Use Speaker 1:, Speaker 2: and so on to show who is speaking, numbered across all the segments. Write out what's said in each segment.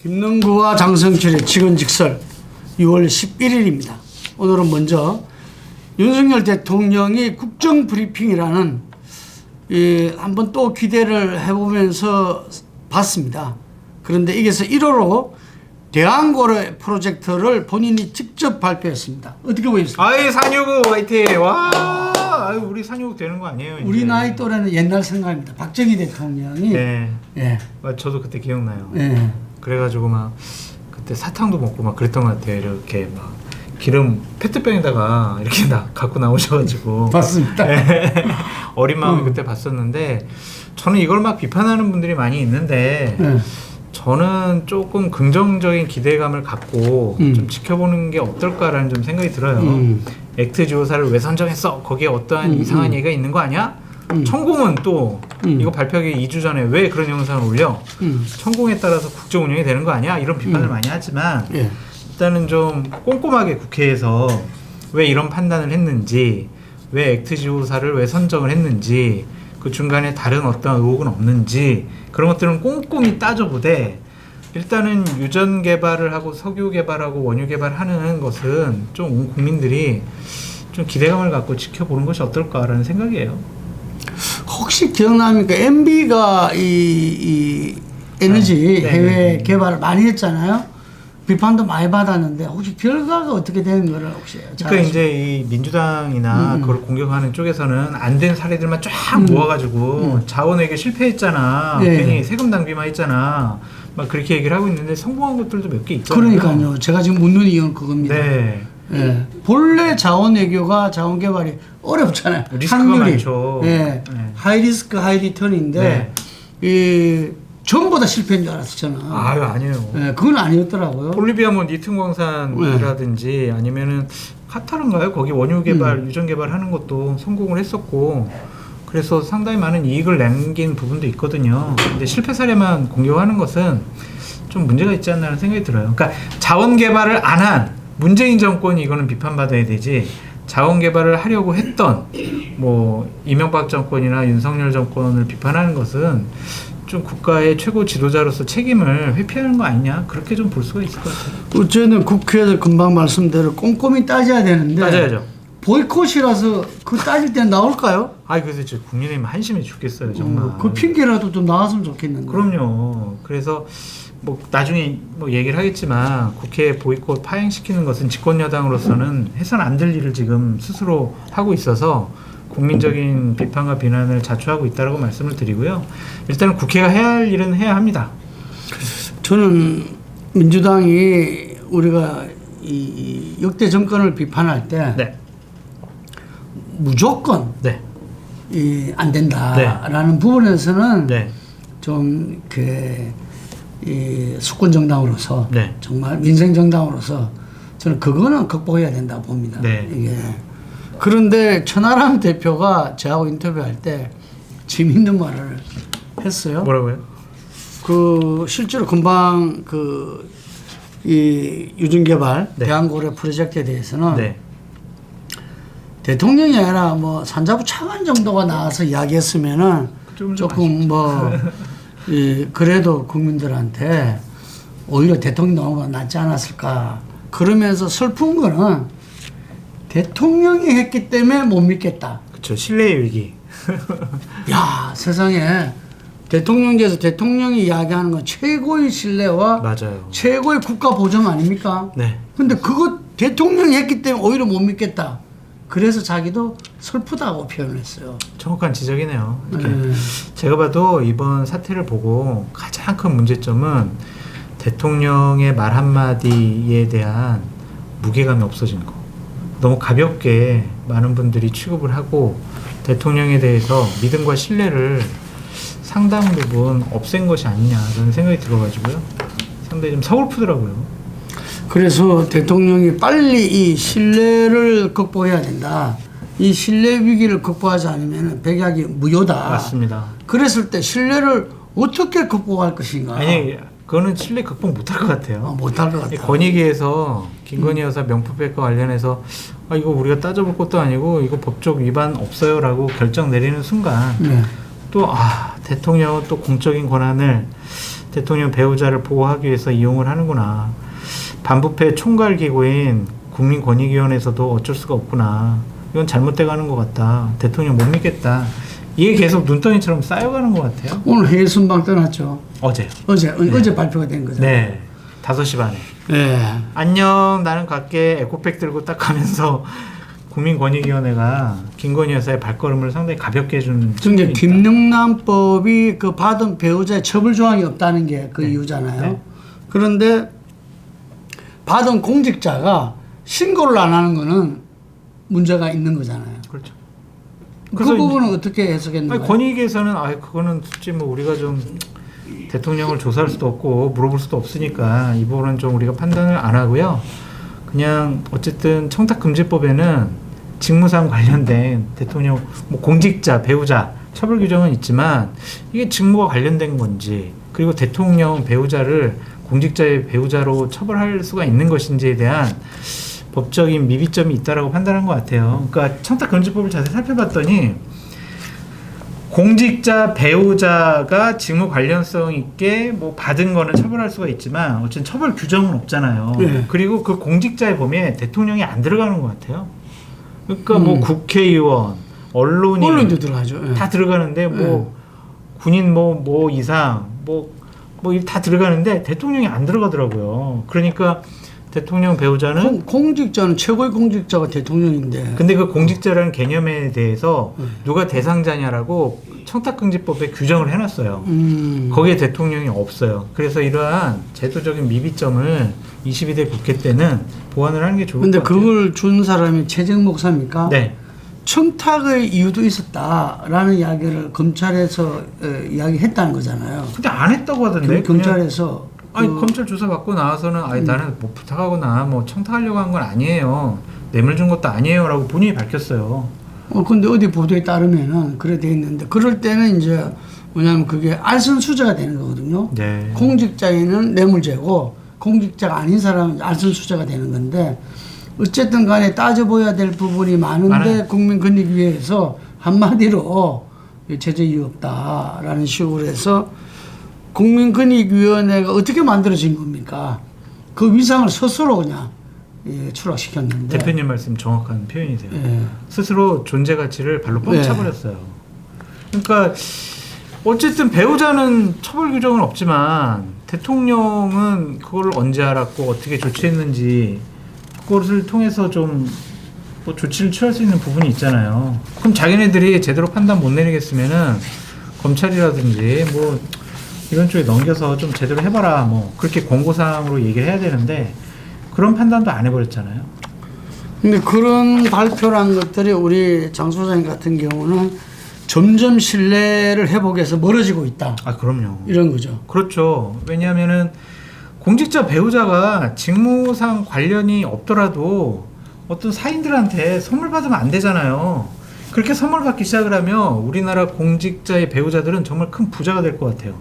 Speaker 1: 김능구와 장성철의 직언직설 6월 11일입니다. 오늘은 먼저 윤석열 대통령이 국정브리핑이라는 한번 또 기대를 해보면서 봤습니다. 그런데 이게서 1호로 대한고래 프로젝트를 본인이 직접 발표했습니다. 어떻게 보셨습니까?
Speaker 2: 아이 산유국 화이팅! 와, 아유, 우리 산유국 되는 거 아니에요? 이제.
Speaker 1: 우리 나이 또래는 옛날 생각입니다. 박정희 대통령이
Speaker 2: 네.
Speaker 1: 예.
Speaker 2: 저도 그때 기억나요.
Speaker 1: 예.
Speaker 2: 그래가지고 막 그때 사탕도 먹고 막 그랬던 것 같아요. 이렇게 막 기름 페트병에다가 이렇게 갖고 나오셔가지고
Speaker 1: 맞습니다.
Speaker 2: 네. 어린 마음에 그때 봤었는데 저는 이걸 막 비판하는 분들이 많이 있는데 저는 조금 긍정적인 기대감을 갖고 좀 지켜보는 게 어떨까라는 좀 생각이 들어요. 액트 지오사를 왜 선정했어? 거기에 어떠한 이상한 얘기가 있는 거 아니야? 천공은 또 이거 발표하기 2주 전에 왜 그런 영상을 올려? 천공에 따라서 국정 운영이 되는 거 아니야? 이런 비판을 많이 하지만 일단은 좀 꼼꼼하게 국회에서 왜 이런 판단을 했는지, 왜 액트 지오사를 왜 선정을 했는지, 그 중간에 다른 어떤 의혹은 없는지 그런 것들은 꼼꼼히 따져보되 일단은 유전 개발을 하고 석유 개발하고 원유 개발하는 것은 좀 국민들이 좀 기대감을 갖고 지켜보는 것이 어떨까라는 생각이에요.
Speaker 1: 혹시 기억납니까? MB가 이 에너지 해외 개발을 많이 했잖아요. 비판도 많이 받았는데 혹시 결과가 어떻게 되는 거를 혹시
Speaker 2: 그러니까 이제 이 민주당이나 그걸 공격하는 쪽에서는 안 된 사례들만 쫙 모아가지고 자원외교 실패했잖아. 괜히 세금 낭비만 했잖아. 막 그렇게 얘기를 하고 있는데 성공한 것들도 몇 개 있잖아요.
Speaker 1: 그러니까요. 제가 지금 묻는 이유는 그겁니다.
Speaker 2: 네.
Speaker 1: 예. 본래 자원 외교가 자원 개발이 어렵잖아요.
Speaker 2: 리스크가
Speaker 1: 확률이.
Speaker 2: 많죠.
Speaker 1: 예.
Speaker 2: 네.
Speaker 1: 하이 리스크 하이 리턴인데 이 전부 다 실패인 줄 알았어 저는.
Speaker 2: 아유 아니에요.
Speaker 1: 예, 그건 아니었더라고요.
Speaker 2: 볼리비아 뭐 니튼 광산이라든지 아니면은 카타르인가요? 거기 원유 개발, 유전 개발하는 것도 성공을 했었고 그래서 상당히 많은 이익을 남긴 부분도 있거든요. 근데 실패 사례만 공개하는 것은 좀 문제가 있지 않나라는 생각이 들어요. 그러니까 자원 개발을 안 한 문재인 정권이 이거는 비판받아야 되지. 자원 개발을 하려고 했던 뭐 이명박 정권이나 윤석열 정권을 비판하는 것은 좀 국가의 최고 지도자로서 책임을 회피하는 거 아니냐 그렇게 좀 볼 수가 있을 것 같아요.
Speaker 1: 어쨌든 국회에서 금방 말씀대로 꼼꼼히 따져야 되는데
Speaker 2: 따져야죠.
Speaker 1: 보이콧이라서 그 따질 때 나올까요?
Speaker 2: 아 그래서 진짜 국민의힘 한심해 죽겠어요 정말.
Speaker 1: 그 핑계라도 좀 나왔으면 좋겠는데.
Speaker 2: 그럼요. 그래서 뭐 나중에 뭐 얘기를 하겠지만 국회 보이콧 파행시키는 것은 집권 여당으로서는 해서는 안 될 일을 지금 스스로 하고 있어서 국민적인 비판과 비난을 자초하고 있다라고 말씀을 드리고요. 일단은 국회가 해야 할 일은 해야 합니다.
Speaker 1: 저는 민주당이 우리가 이 역대 정권을 비판할 때
Speaker 2: 네.
Speaker 1: 무조건
Speaker 2: 네.
Speaker 1: 안 된다라는 부분에서는
Speaker 2: 네.
Speaker 1: 좀 이 수권 정당으로서
Speaker 2: 네.
Speaker 1: 정말 민생 정당으로서 저는 그거는 극복해야 된다고 봅니다.
Speaker 2: 네.
Speaker 1: 이게 그런데 천하람 대표가 저하고 인터뷰할 때 재미있는 말을 했어요.
Speaker 2: 뭐라고요?
Speaker 1: 그 실제로 금방 이 유전개발
Speaker 2: 네.
Speaker 1: 대한고래 프로젝트에 대해서는
Speaker 2: 네.
Speaker 1: 대통령이 아니라 뭐 산자부 차관 정도가 나와서 이야기했으면은 조금 뭐 그래도 국민들한테 오히려 대통령 나오는 건 낫지 않았을까. 그러면서 슬픈 거는 대통령이 했기 때문에 못 믿겠다.
Speaker 2: 그렇죠. 신뢰의 위기.
Speaker 1: 야 세상에 대통령제에서 대통령이 이야기하는 건 최고의 신뢰와
Speaker 2: 맞아요.
Speaker 1: 최고의 국가 보정 아닙니까?
Speaker 2: 네.
Speaker 1: 근데 그거 대통령이 했기 때문에 오히려 못 믿겠다. 그래서 자기도 슬프다고 표현을 했어요.
Speaker 2: 정확한 지적이네요. 제가 봐도 이번 사태를 보고 가장 큰 문제점은 대통령의 말 한마디에 대한 무게감이 없어진 거. 너무 가볍게 많은 분들이 취급을 하고 대통령에 대해서 믿음과 신뢰를 상당 부분 없앤 것이 아니냐라는 생각이 들어가지고요. 상당히 좀 서글프더라고요.
Speaker 1: 그래서 대통령이 빨리 이 신뢰를 극복해야 된다. 이 신뢰 위기를 극복하지 않으면 백약이 무효다.
Speaker 2: 맞습니다.
Speaker 1: 그랬을 때 신뢰를 어떻게 극복할 것인가?
Speaker 2: 아니, 그거는 신뢰 극복 못할 것 같아요.
Speaker 1: 못할 것 같아요.
Speaker 2: 권익위에서 김건희 여사 명품백과 관련해서 이거 우리가 따져볼 것도 아니고 이거 법적 위반 없어요라고 결정 내리는 순간 또 대통령은 또 공적인 권한을 대통령 배우자를 보호하기 위해서 이용을 하는구나. 반부패 총괄 기구인 국민권익위원회에서도 어쩔 수가 없구나. 이건 잘못돼 가는 것 같다. 대통령 못 믿겠다. 이게 계속 눈덩이처럼 쌓여가는 것 같아요.
Speaker 1: 오늘 회의 순방 떠났죠.
Speaker 2: 어제
Speaker 1: 발표가 된 거죠.
Speaker 2: 네. 5시 반에.
Speaker 1: 네.
Speaker 2: 안녕 나는 갈게 에코백 들고 딱 가면서 국민권익위원회가 김건희 여사의 발걸음을 상당히 가볍게 해준.
Speaker 1: 지금 김영란법이 그 받은 배우자의 처벌 조항이 없다는 게 그 이유잖아요.
Speaker 2: 네.
Speaker 1: 그런데 받은 공직자가 신고를 안 하는 거는 문제가 있는 거잖아요.
Speaker 2: 그렇죠.
Speaker 1: 그 부분은 어떻게 해석했나요?
Speaker 2: 권익위에서는 그거는 솔직히 뭐 우리가 좀 대통령을 조사할 수도 없고 물어볼 수도 없으니까 이 부분은 좀 우리가 판단을 안 하고요. 그냥 어쨌든 청탁금지법에는 직무상 관련된 대통령 뭐 공직자, 배우자 처벌 규정은 있지만 이게 직무와 관련된 건지 그리고 대통령 배우자를 공직자의 배우자로 처벌할 수가 있는 것인지에 대한 법적인 미비점이 있다라고 판단한 것 같아요. 그러니까 청탁금지법을 자세히 살펴봤더니 공직자 배우자가 직무 관련성 있게 뭐 받은 거는 처벌할 수가 있지만 어쨌든 처벌 규정은 없잖아요.
Speaker 1: 네.
Speaker 2: 그리고 그 공직자의 범위에 대통령이 안 들어가는 것 같아요. 그러니까 뭐 국회의원,
Speaker 1: 언론도 들어가죠. 네.
Speaker 2: 다 들어가는데 뭐 군인 뭐 이상 뭐 다 들어가는데 대통령이 안 들어가더라고요. 그러니까 대통령 배우자는
Speaker 1: 공직자는 최고의 공직자가 대통령인데.
Speaker 2: 근데 그 공직자라는 개념에 대해서 누가 대상자냐라고 청탁금지법에 규정을 해놨어요. 거기에 대통령이 없어요. 그래서 이러한 제도적인 미비점을 22대 국회 때는 보완을 하는 게 좋을 것 같아요.
Speaker 1: 근데 그걸 준 사람이 최재형 목사입니까?
Speaker 2: 네.
Speaker 1: 청탁의 이유도 있었다라는 이야기를 검찰에서 이야기했다는 거잖아요.
Speaker 2: 근데 안 했다고 하던데.
Speaker 1: 경찰에서
Speaker 2: 검찰 조사 받고 나와서는 나는 뭐 부탁하거나 뭐 청탁하려고 한 건 아니에요. 뇌물 준 것도 아니에요라고 본인이 밝혔어요.
Speaker 1: 근데 어디 보도에 따르면은 그래 돼 있는데 그럴 때는 이제 뭐냐면 그게 알선수재가 되는 거거든요.
Speaker 2: 네.
Speaker 1: 공직자에는 뇌물죄고 공직자가 아닌 사람은 알선수재가 되는 건데 어쨌든 간에 따져봐야 될 부분이 많은데 국민권익위에서 한마디로 제재 이유 없다라는 식으로 해서 국민권익위원회가 어떻게 만들어진 겁니까? 그 위상을 스스로 그냥 추락시켰는데.
Speaker 2: 대표님 말씀 정확한 표현이세요. 스스로 존재 가치를 발로 뻥 차버렸어요. 그러니까 어쨌든 배우자는 처벌 규정은 없지만 대통령은 그걸 언제 알았고 어떻게 조치했는지 그것을 통해서 좀 뭐 조치를 취할 수 있는 부분이 있잖아요. 그럼 자기네들이 제대로 판단 못 내리겠으면은 검찰이라든지 뭐 이런 쪽에 넘겨서 좀 제대로 해봐라 뭐 그렇게 권고사항으로 얘기를 해야 되는데 그런 판단도 안 해버렸잖아요.
Speaker 1: 근데 그런 발표란 것들이 우리 장 소장님 같은 경우는 점점 신뢰를 회복해서 멀어지고 있다.
Speaker 2: 그럼요.
Speaker 1: 이런 거죠.
Speaker 2: 그렇죠. 왜냐하면은 공직자 배우자가 직무상 관련이 없더라도 어떤 사인들한테 선물 받으면 안 되잖아요. 그렇게 선물 받기 시작을 하면 우리나라 공직자의 배우자들은 정말 큰 부자가 될 것 같아요.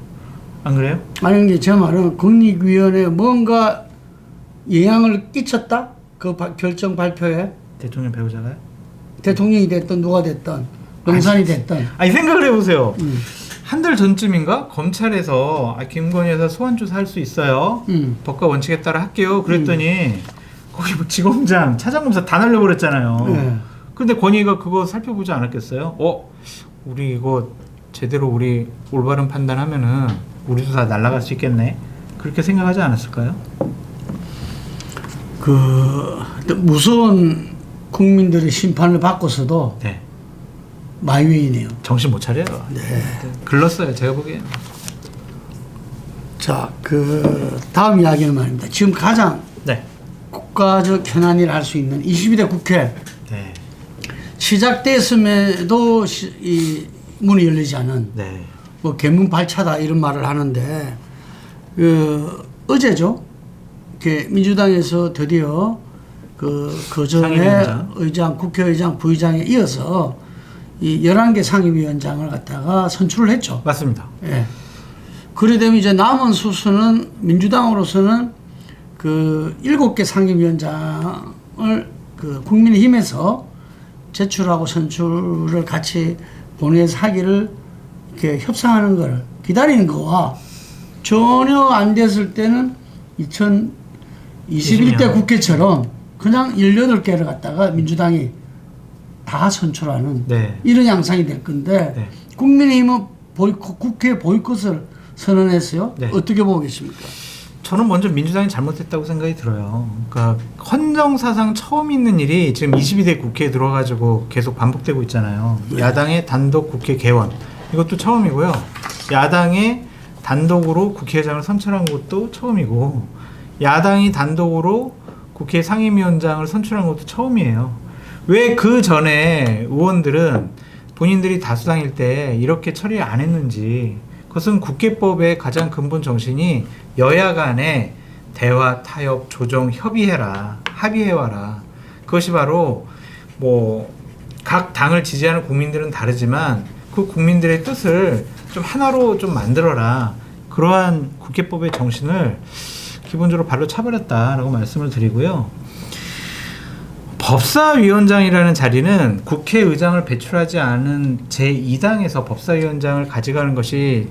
Speaker 2: 안 그래요?
Speaker 1: 아니 근데 제 말은 권익위원회에 뭔가 영향을 끼쳤다? 그 결정 발표에
Speaker 2: 대통령 배우자가요?
Speaker 1: 대통령이 됐든 누가 됐든 농산이 됐든
Speaker 2: 생각을 해보세요. 한 달 전쯤인가 검찰에서 김건희 여사 소환 조사할 수 있어요. 법과 원칙에 따라 할게요. 그랬더니 거기 뭐 지검장, 차장검사 다 날려버렸잖아요. 그런데 권익위가 그거 살펴보지 않았겠어요? 우리 이거 제대로 우리 올바른 판단하면은 우리도 다 날아갈 수 있겠네. 그렇게 생각하지 않았을까요?
Speaker 1: 무서운 국민들의 심판을 받고서도
Speaker 2: 네.
Speaker 1: 마이웨이네요.
Speaker 2: 정신 못 차려요.
Speaker 1: 네.
Speaker 2: 글렀어요. 제가 보기엔.
Speaker 1: 자, 다음 이야기는 말입니다. 지금 가장 국가적 현안일 할 수 있는 22대 국회 시작됐음에도 이 문이 열리지 않은 뭐 개문 발차다 이런 말을 하는데 어제죠. 민주당에서 드디어 그전에 의장, 국회의장, 부의장에 이어서 이 11개 상임위원장을 갖다가 선출을 했죠.
Speaker 2: 맞습니다.
Speaker 1: 예. 그래 되면 이제 남은 수순은 민주당으로서는 7개 상임위원장을 국민의힘에서 제출하고 선출을 같이 본회의에서 하기를 이렇게 협상하는 걸 기다리는 거와 전혀 안 됐을 때는 2021대 국회처럼 그냥 18개를 갖다가 민주당이 다 선출하는
Speaker 2: 네.
Speaker 1: 이런 양상이 될 건데
Speaker 2: 네.
Speaker 1: 국민의힘은 국회 보이콧을 선언했어요.
Speaker 2: 네.
Speaker 1: 어떻게 보고 계십니까?
Speaker 2: 저는 먼저 민주당이 잘못했다고 생각이 들어요. 그러니까 헌정사상 처음 있는 일이 지금 22대 국회에 들어와가지고 계속 반복되고 있잖아요.
Speaker 1: 네.
Speaker 2: 야당의 단독 국회 개원 이것도 처음이고요. 야당의 단독으로 국회의장을 선출한 것도 처음이고 야당이 단독으로 국회 상임위원장을 선출한 것도 처음이에요. 왜 그 전에 의원들은 본인들이 다수당일 때 이렇게 처리 안 했는지. 그것은 국회법의 가장 근본 정신이 여야 간에 대화, 타협, 조정, 협의해라, 합의해와라. 그것이 바로 뭐 각 당을 지지하는 국민들은 다르지만 그 국민들의 뜻을 좀 하나로 좀 만들어라. 그러한 국회법의 정신을 기본적으로 발로 차버렸다라고 말씀을 드리고요. 법사위원장이라는 자리는 국회의장을 배출하지 않은 제2당에서 법사위원장을 가져가는 것이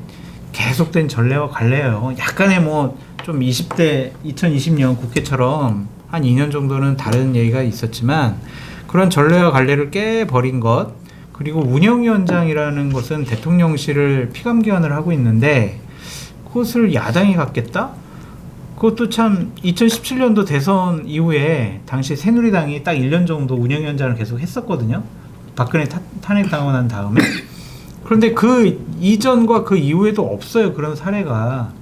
Speaker 2: 계속된 전례와 관례예요. 약간의 뭐 좀 20대 2020년 국회처럼 한 2년 정도는 다른 얘기가 있었지만 그런 전례와 관례를 깨버린 것 그리고 운영위원장이라는 것은 대통령실을 피감기관을 하고 있는데 그것을 야당이 갖겠다? 그것도 참 2017년도 대선 이후에 당시 새누리당이 딱 1년 정도 운영위원장을 계속 했었거든요. 박근혜 탄핵당하고 난 다음에. 그런데 그 이전과 그 이후에도 없어요. 그런 사례가.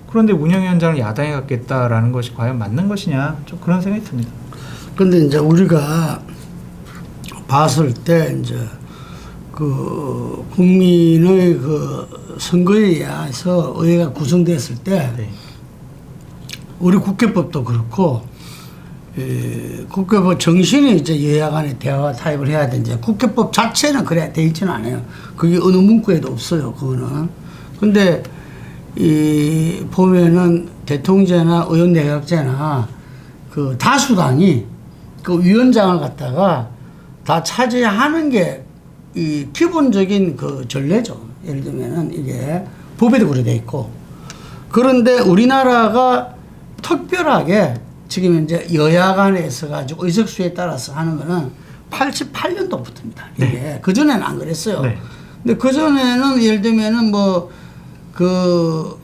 Speaker 2: 그런데 운영위원장을 야당이 갖겠다라는 것이 과연 맞는 것이냐. 좀 그런 생각이 듭니다.
Speaker 1: 근데 이제 우리가 봤을 때 이제 그 국민의 그 선거에 의해서 의회가 구성됐을 때
Speaker 2: 네.
Speaker 1: 우리 국회법도 그렇고 국회법 정신이 이제 여야 간에 대화와 타협을 해야 되는데 국회법 자체는 그래야 돼 있지는 않아요. 그게 어느 문구에도 없어요. 그거는. 근데 이 보면은 대통령제나 의원 내각제나 그 다수당이 그 위원장을 갖다가 다 차지하는 게 이 기본적인 그 전례죠. 예를 들면은 이게 법에도 그래 돼 있고. 그런데 우리나라가 특별하게 지금 이제 여야 간에 있어가지고 의석수에 따라서 하는 거는 88년도부터입니다. 이게.
Speaker 2: 네.
Speaker 1: 그전에는 안 그랬어요.
Speaker 2: 네.
Speaker 1: 근데 그전에는 예를 들면은 뭐, 그,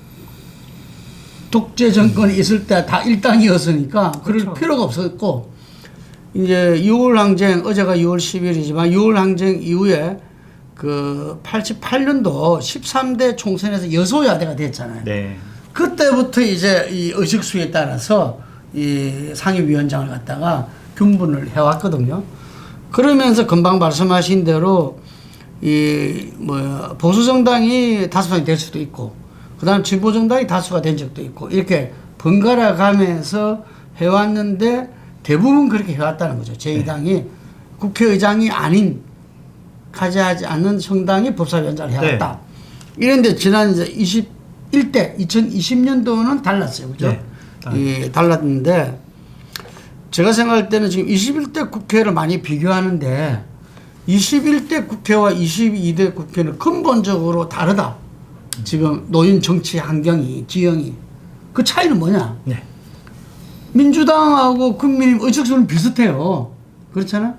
Speaker 1: 독재 정권이 있을 때 다 일당이었으니까 그럴
Speaker 2: 그렇죠.
Speaker 1: 필요가 없었고, 이제 6월 항쟁, 어제가 6월 10일이지만 6월 항쟁 이후에 그 88년도 13대 총선에서 여소야대가 됐잖아요.
Speaker 2: 네.
Speaker 1: 그때부터 이제 이 의석수에 따라서 이 상임위원장을 갖다가 분분을 해왔거든요. 그러면서 금방 말씀하신 대로 이 뭐 보수 정당이 다수당이 될 수도 있고, 그다음 진보 정당이 다수가 된 적도 있고 이렇게 번갈아 가면서 해왔는데 대부분 그렇게 해왔다는 거죠. 제2당이 국회의장이 아닌 가지하지 않는 정당이 법사위원장을 해왔다. 이런데 지난 이제 21대 2020년도는 달랐어요. 그죠?
Speaker 2: 네.
Speaker 1: 달랐는데 제가 생각할 때는 지금 21대 국회를 많이 비교하는데 21대 국회와 22대 국회는 근본적으로 다르다. 지금 노인 정치 환경이, 지형이. 그 차이는 뭐냐?
Speaker 2: 네.
Speaker 1: 민주당하고 국민의힘 의석수는 비슷해요. 그렇잖아?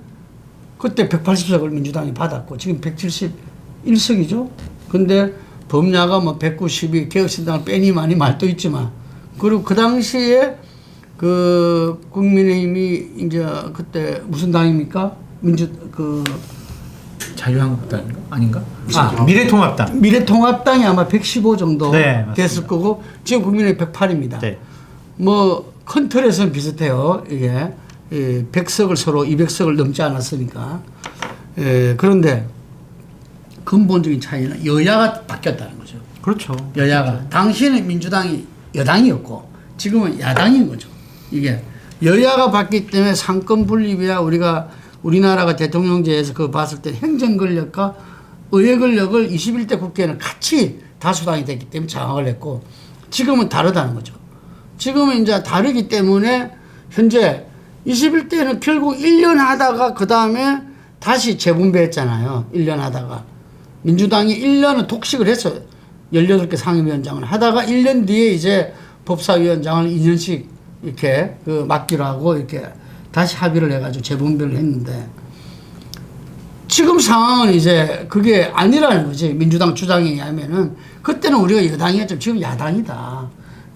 Speaker 1: 그때 180석을 민주당이 받았고 지금 171석이죠. 근데 범야가 뭐 192, 개혁신당을 빼니 많이 말도 있지만, 그리고 그 당시에 그 국민의힘이 이제 그때 무슨 당입니까?
Speaker 2: 자유한국당인가? 아닌가? 아, 미래통합당.
Speaker 1: 미래통합당이 아마 115 정도
Speaker 2: 네,
Speaker 1: 됐을 거고 지금 국민의힘 108입니다.
Speaker 2: 네.
Speaker 1: 뭐 큰 틀에서는 비슷해요. 이게 100석을 서로 200석을 넘지 않았으니까. 그런데 근본적인 차이는 여야가 바뀌었다는 거죠.
Speaker 2: 그렇죠.
Speaker 1: 여야가. 당시에는 민주당이 여당이었고 지금은 야당인 거죠. 이게 여야가 바뀌기 때문에 상권 분립이야. 우리나라가 대통령제에서 그거 봤을 때 행정 권력과 의회 권력을 21대 국회는 같이 다수당이 됐기 때문에 장악을 했고 지금은 다르다는 거죠. 지금은 이제 다르기 때문에 현재 21대는 결국 1년 하다가 그 다음에 다시 재분배했잖아요. 1년 하다가. 민주당이 1년은 독식을 했어요. 18개 상임위원장을 하다가 1년 뒤에 이제 법사위원장을 2년씩 이렇게 그 맡기로 하고 이렇게 다시 합의를 해가지고 재분배를 했는데 지금 상황은 이제 그게 아니라는 거지. 민주당 주장에 의하면은 그때는 우리가 여당이었죠. 지금 야당이다.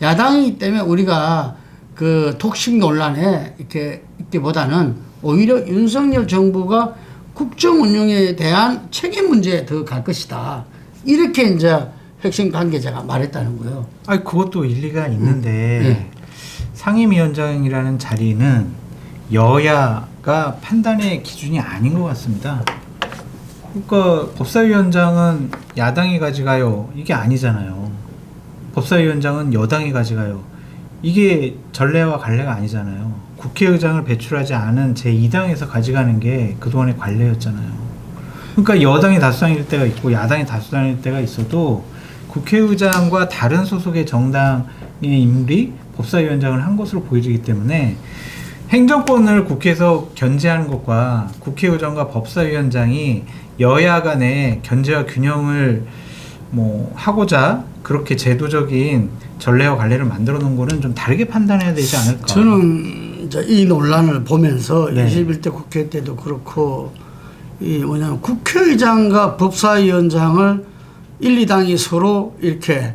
Speaker 1: 야당이기 때문에 우리가 그 독식 논란에 이렇게 있기보다는 오히려 윤석열 정부가 국정 운영에 대한 책임 문제에 더 갈 것이다. 이렇게 이제 핵심 관계자가 말했다는 거예요.
Speaker 2: 아니 그것도 일리가 있는데
Speaker 1: 네.
Speaker 2: 상임위원장이라는 자리는 여야가 판단의 기준이 아닌 것 같습니다. 그러니까 법사위원장은 야당이 가져가요. 이게 아니잖아요. 법사위원장은 여당이 가져가요. 이게 전례와 관례가 아니잖아요. 국회의장을 배출하지 않은 제2당에서 가져가는 게 그동안의 관례였잖아요. 그러니까 여당이 다수당일 때가 있고 야당이 다수당일 때가 있어도 국회의장과 다른 소속의 정당의 인물이 법사위원장을 한 것으로 보여지기 때문에 행정권을 국회에서 견제하는 것과 국회의장과 법사위원장이 여야 간의 견제와 균형을 하고자 그렇게 제도적인 전례와 관례를 만들어 놓은 거는 좀 다르게 판단해야 되지 않을까.
Speaker 1: 저는 이제 이 논란을 보면서
Speaker 2: 네.
Speaker 1: 21대 국회 때도 그렇고 뭐냐면 국회의장과 법사위원장을 1, 2당이 서로 이렇게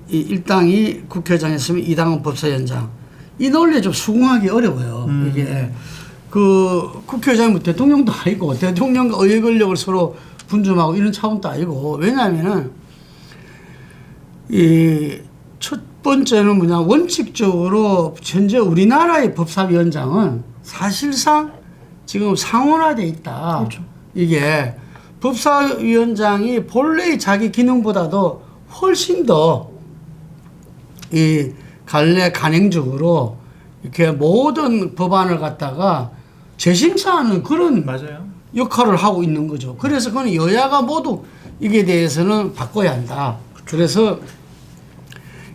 Speaker 1: 1당이 국회의장 했으면 2당은 법사위원장. 이 논리에 좀 수긍하기 어려워요. 이게 그 국회의장이 뭐 대통령도 아니고 대통령과 의회 권력을 서로 분점하고 이런 차원도 아니고 왜냐하면은 이 첫 번째는 뭐냐 원칙적으로 현재 우리나라의 법사위원장은 사실상 지금 상원화돼 있다.
Speaker 2: 그렇죠.
Speaker 1: 이게 법사위원장이 본래의 자기 기능보다도 훨씬 더 이 간행적으로 이렇게 모든 법안을 갖다가 재심사하는 그런
Speaker 2: 맞아요.
Speaker 1: 역할을 하고 있는 거죠. 그래서 그건 여야가 모두 이게 대해서는 바꿔야 한다. 그래서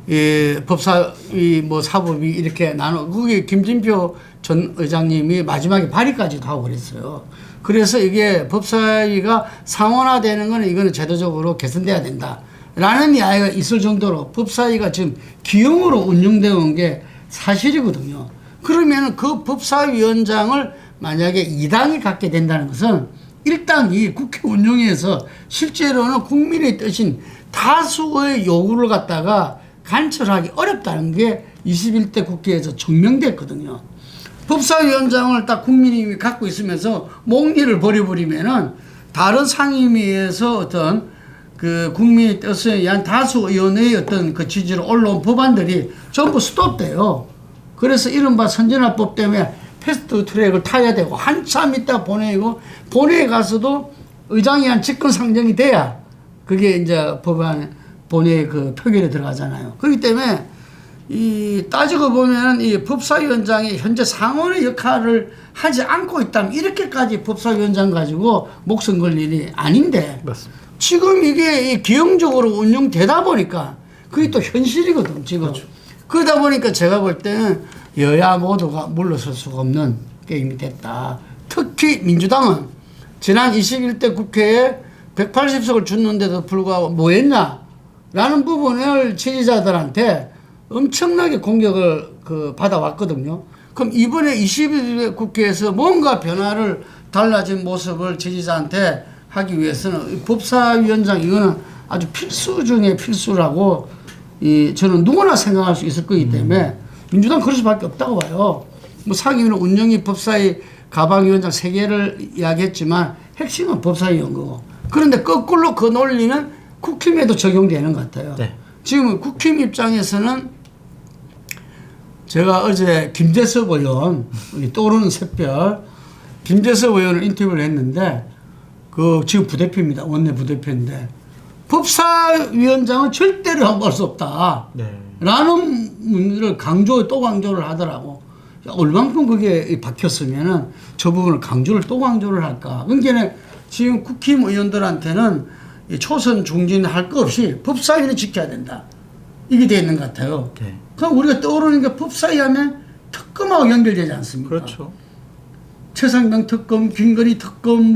Speaker 1: 이 법사위 사법위 이렇게 그게 김진표 전 의장님이 마지막에 발의까지도 하고 그랬어요. 그래서 이게 법사위가 상원화되는 거는 이거는 제도적으로 개선돼야 된다. 라는 이야기가 있을 정도로 법사위가 지금 기형으로 운영되어 온 게 사실이거든요. 그러면 그 법사위원장을 만약에 2당이 갖게 된다는 것은 1당이 국회 운영에서 실제로는 국민의 뜻인 다수의 요구를 갖다가 관철하기 어렵다는 게 21대 국회에서 증명됐거든요. 법사위원장을 딱 국민이 갖고 있으면서 몽리를 버려버리면은 다른 상임위에서 어떤 그 국민의 뜻에 의한 다수 의원의 어떤 그 지지로 올라온 법안들이 전부 스톱돼요. 그래서 이른바 선진화법 때문에 패스트 트랙을 타야 되고 한참 있다 보내고 본회의에 가서도 의장이 한 직권 상정이 돼야 그게 이제 법안 본회의 그 표결에 들어가잖아요. 그렇기 때문에 이 따지고 보면 이 법사위원장이 현재 상원의 역할을 하지 않고 있다면 이렇게까지 법사위원장 가지고 목숨 걸 일이 아닌데
Speaker 2: 맞습니다.
Speaker 1: 지금 이게 기형적으로 운영되다 보니까 그게 또 현실이거든 지금. 그렇죠. 그러다 보니까 제가 볼 때는 여야 모두가 물러설 수가 없는 게임이 됐다. 특히 민주당은 지난 21대 국회에 180석을 줬는데도 불구하고 뭐 했냐라는 부분을 지지자들한테 엄청나게 공격을 받아왔거든요. 그럼 이번에 21대 국회에서 뭔가 변화를 달라진 모습을 지지자한테 하기 위해서는 법사위원장 이거는 아주 필수 중에 필수라고 저는 누구나 생각할 수 있을 거기 때문에 민주당 그럴 수밖에 없다고 봐요. 뭐 상임위는 운영위 법사위 가방위원장 3개를 이야기했지만 핵심은 법사위원 거고. 그런데 거꾸로 그 논리는 국힘에도 적용되는 것 같아요. 네. 지금 국힘 입장에서는 제가 어제 김재섭 의원 떠오르는 샛별 김재섭 의원을 인터뷰를 했는데 그 지금 부대표입니다. 원내 부대표인데 법사위원장은 절대로 함부할 수 없다. 네. 라는 문제를 또 강조를 하더라고. 얼만큼 그게 박혔으면은 저 부분을 또 강조를 할까. 그러니까 지금 국힘 의원들한테는 초선 중진할 거 없이 법사위는 지켜야 된다. 이게 돼 있는 것 같아요. 네. 그럼 우리가 떠오르는 게 법사위 하면 특검하고 연결되지 않습니까?
Speaker 2: 그렇죠.
Speaker 1: 최상병 특검, 김건희 특검,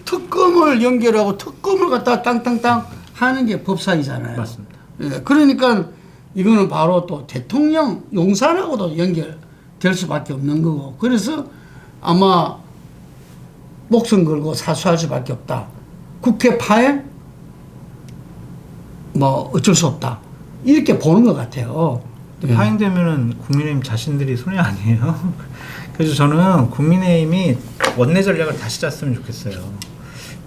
Speaker 1: 특검을 연결하고 특검을 갖다가 땅땅땅 하는 게 법사위잖아요.
Speaker 2: 맞습니다.
Speaker 1: 예, 그러니까 이거는 바로 또 대통령 용산하고도 연결될 수밖에 없는 거고, 그래서 아마 목숨 걸고 사수할 수밖에 없다. 국회 파행? 뭐 어쩔 수 없다. 이렇게 보는 것 같아요.
Speaker 2: 파행되면은 국민의힘 자신들이 손해 아니에요? 그래서 저는 국민의힘이 원내 전략을 다시 짰으면 좋겠어요.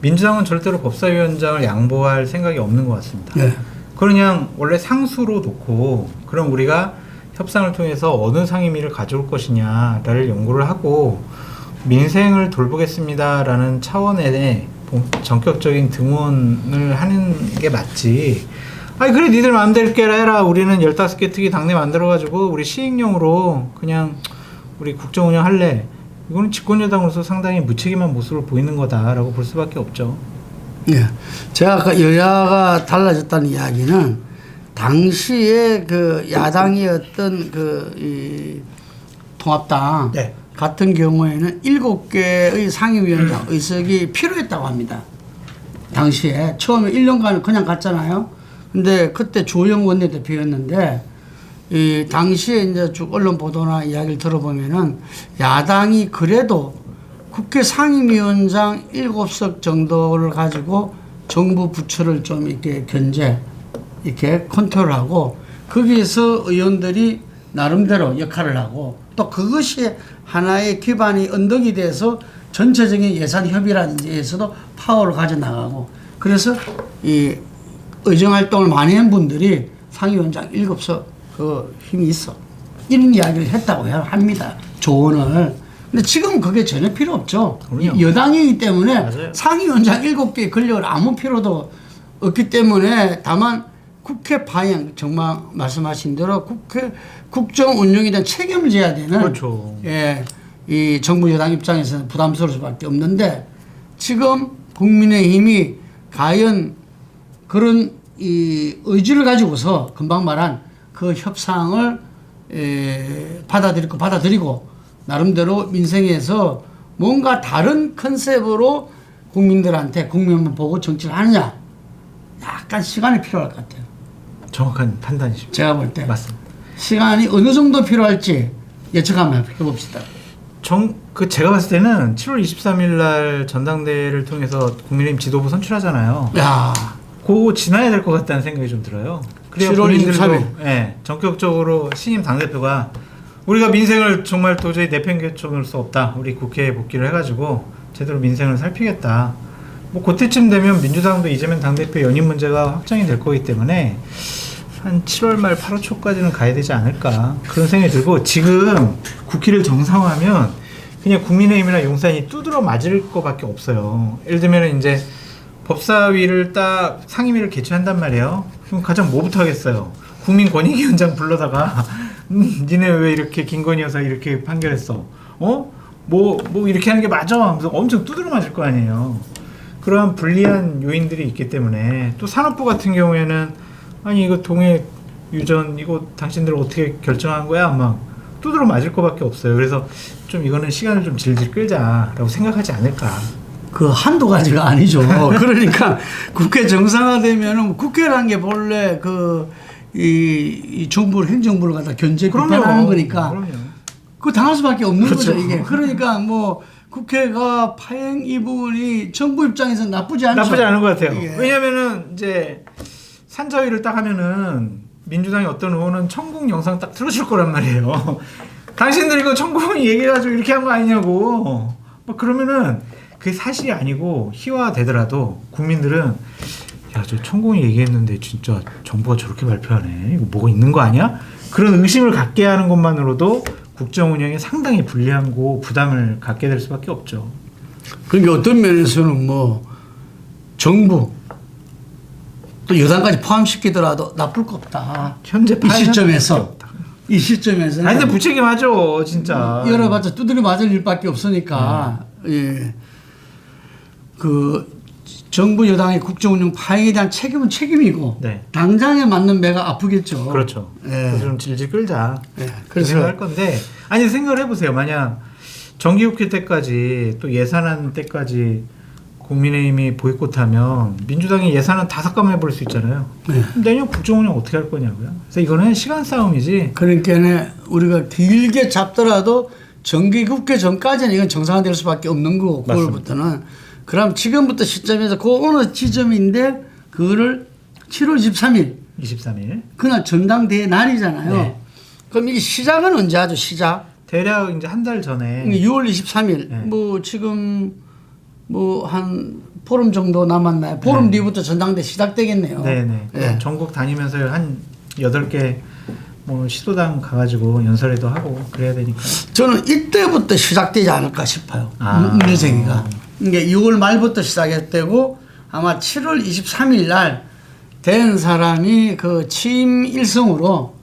Speaker 2: 민주당은 절대로 법사위원장을 양보할 생각이 없는 것 같습니다.
Speaker 1: 네.
Speaker 2: 그냥 원래 상수로 놓고 그럼 우리가 협상을 통해서 어느 상임위를 가져올 것이냐를 연구를 하고 민생을 돌보겠습니다라는 차원의 전격적인 등원을 하는 게 맞지. 아니 그래 니들 마음대로 해라. 우리는 15개 특위 당내 만들어가지고 우리 시행령으로 그냥 우리 국정 운영할래. 이거는 집권여당으로서 상당히 무책임한 모습을 보이는 거다라고 볼 수밖에 없죠.
Speaker 1: 예. 제가 아까 여야가 달라졌다는 이야기는 당시에 그 야당이었던 이 통합당
Speaker 2: 네.
Speaker 1: 같은 경우에는 7개의 상임위원장 의석이 필요했다고 합니다. 당시에 처음에 1년간 그냥 갔잖아요. 근데 그때 조영 원내대표였는데 이 당시에 이제 쭉 언론 보도나 이야기를 들어보면은 야당이 그래도 국회 상임위원장 7석 정도를 가지고 정부 부처를 좀 이렇게 이렇게 컨트롤하고 거기에서 의원들이 나름대로 역할을 하고 또 그것이 하나의 기반이 언덕이 돼서 전체적인 예산 협의라든지 에서도 파워를 가져나가고 그래서 이 의정 활동을 많이 한 분들이 상임위원장 7석 그 힘이 있어. 이런 이야기를 했다고 합니다. 조언을. 근데 지금 그게 전혀 필요 없죠.
Speaker 2: 그럼요.
Speaker 1: 여당이기 때문에
Speaker 2: 맞아요.
Speaker 1: 상임위원장 7개의 권력을 아무 필요도 없기 때문에 다만 국회 파행 정말 말씀하신 대로 국회 국정 운영에 대한 책임을 져야 되는
Speaker 2: 그렇죠.
Speaker 1: 예, 이 정부 여당 입장에서는 부담스러울 수밖에 없는데 지금 국민의힘이 과연 그런 이 의지를 가지고서 금방 말한 그 협상을 받아들이고 나름대로 민생에서 뭔가 다른 컨셉으로 국민들한테 국민만 보고 정치를 하느냐 약간 시간이 필요할 것 같아요.
Speaker 2: 정확한 판단이십니다.
Speaker 1: 제가 볼 때
Speaker 2: 맞습니다.
Speaker 1: 시간이 어느 정도 필요할지 예측 한번 해봅시다.
Speaker 2: 제가 봤을 때는 7월 23일 날 전당대회를 통해서 국민의힘 지도부 선출하잖아요.
Speaker 1: 야,
Speaker 2: 그거 지나야 될 것 같다는 생각이 좀 들어요. 그래야
Speaker 1: 7월 23일.
Speaker 2: 예, 전격적으로 신임 당대표가 우리가 민생을 정말 도저히 내팽개쳐놓을 수 없다. 우리 국회에 복귀를 해가지고 제대로 민생을 살피겠다. 뭐 그때쯤 되면 민주당도 이재명 당대표 연임 문제가 확정이 될 거기 때문에 한 7월 말 8월 초까지는 가야 되지 않을까 그런 생각이 들고 지금 국회를 정상화하면 그냥 국민의힘이나 용산이 두드러 맞을 것밖에 없어요. 예를 들면 이제 법사위를 딱 상임위를 개최한단 말이에요. 그럼 가장 뭐부터 하겠어요? 국민권익위원장 불러다가 니네 왜 이렇게 김건희 여사 이렇게 판결했어? 뭐 이렇게 하는 게 맞아? 하면서 엄청 두드러 맞을 거 아니에요. 그러한 불리한 요인들이 있기 때문에 또 산업부 같은 경우에는 아니 이거 동해 유전 이거 당신들 어떻게 결정한 거야? 막 두드러 맞을 것밖에 없어요. 그래서 좀 이거는 시간을 좀 질질 끌자라고 생각하지 않을까.
Speaker 1: 그 한두 가지가 아니죠. 그러니까 국회 정상화되면은 국회라는 게 본래 이 정부를 행정부를 갖다 견제 비판하는 거니까
Speaker 2: 그럼요.
Speaker 1: 그거 당할 수밖에 없는
Speaker 2: 그렇죠.
Speaker 1: 거죠 이게. 그러니까 뭐 국회가 파행 이 부분이 정부 입장에서 나쁘지 않죠.
Speaker 2: 나쁘지 않은 것 같아요.
Speaker 1: 예.
Speaker 2: 왜냐면은 이제 산자위를 딱 하면은 민주당의 어떤 의원은 천국 영상 딱 틀어줄 거란 말이에요. 당신들 이거 천국이 얘기해가지고 이렇게 한 거 아니냐고. 뭐 그러면은 그게 사실이 아니고 희화되더라도 국민들은 야, 저 천공이 얘기했는데 진짜 정부가 저렇게 발표하네. 이거 뭐가 있는 거 아니야? 그런 의심을 갖게 하는 것만으로도 국정 운영에 상당히 불리하고 부담을 갖게 될 수밖에 없죠.
Speaker 1: 그러니까 어떤 면에서는 뭐 정부 또 여당까지 포함시키더라도 나쁠 거 없다.
Speaker 2: 현재
Speaker 1: 이 시점에서는
Speaker 2: 아니 근데 부책임하죠, 진짜.
Speaker 1: 열어봤자 두드려 맞을 일밖에 없으니까 예. 그 정부 여당의 국정운영 파행에 대한 책임은 책임이고
Speaker 2: 네.
Speaker 1: 당장에 맞는 배가 아프겠죠.
Speaker 2: 그렇죠.
Speaker 1: 예.
Speaker 2: 그래서 좀 질질 끌자.
Speaker 1: 예.
Speaker 2: 그래서 생각할 건데 아니 생각을 해보세요. 만약 정기국회 때까지 또 예산안 때까지 국민의힘이 보이콧하면 민주당이 예산은 다 삭감해버릴 수 있잖아요.
Speaker 1: 네.
Speaker 2: 내년 국정운영 어떻게 할 거냐고요. 그래서 이거는 시간 싸움이지.
Speaker 1: 그러니까 우리가 길게 잡더라도 정기국회 전까지는 이건 정상화될 수밖에 없는 거고, 9월부터는. 그럼 지금부터 시점에서 그 어느 지점인데 그거를 7월
Speaker 2: 23일.
Speaker 1: 그날 전당대회 날이잖아요.
Speaker 2: 네.
Speaker 1: 그럼 이게 시작은 언제 하죠? 시작.
Speaker 2: 대략 이제 한 달 전에.
Speaker 1: 6월 23일.
Speaker 2: 네.
Speaker 1: 뭐 지금 뭐 한 보름 정도 남았나요? 보름 뒤부터 전당대 시작되겠네요.
Speaker 2: 네네.
Speaker 1: 네.
Speaker 2: 전국 다니면서 한 8개 뭐 시도당 가가지고 연설회도 하고 그래야 되니까.
Speaker 1: 저는 이때부터 시작되지 않을까 싶어요. 문제제기가. 이게 6월 말부터 시작했대고 아마 7월 23일 날 된 사람이 그 취임 일성으로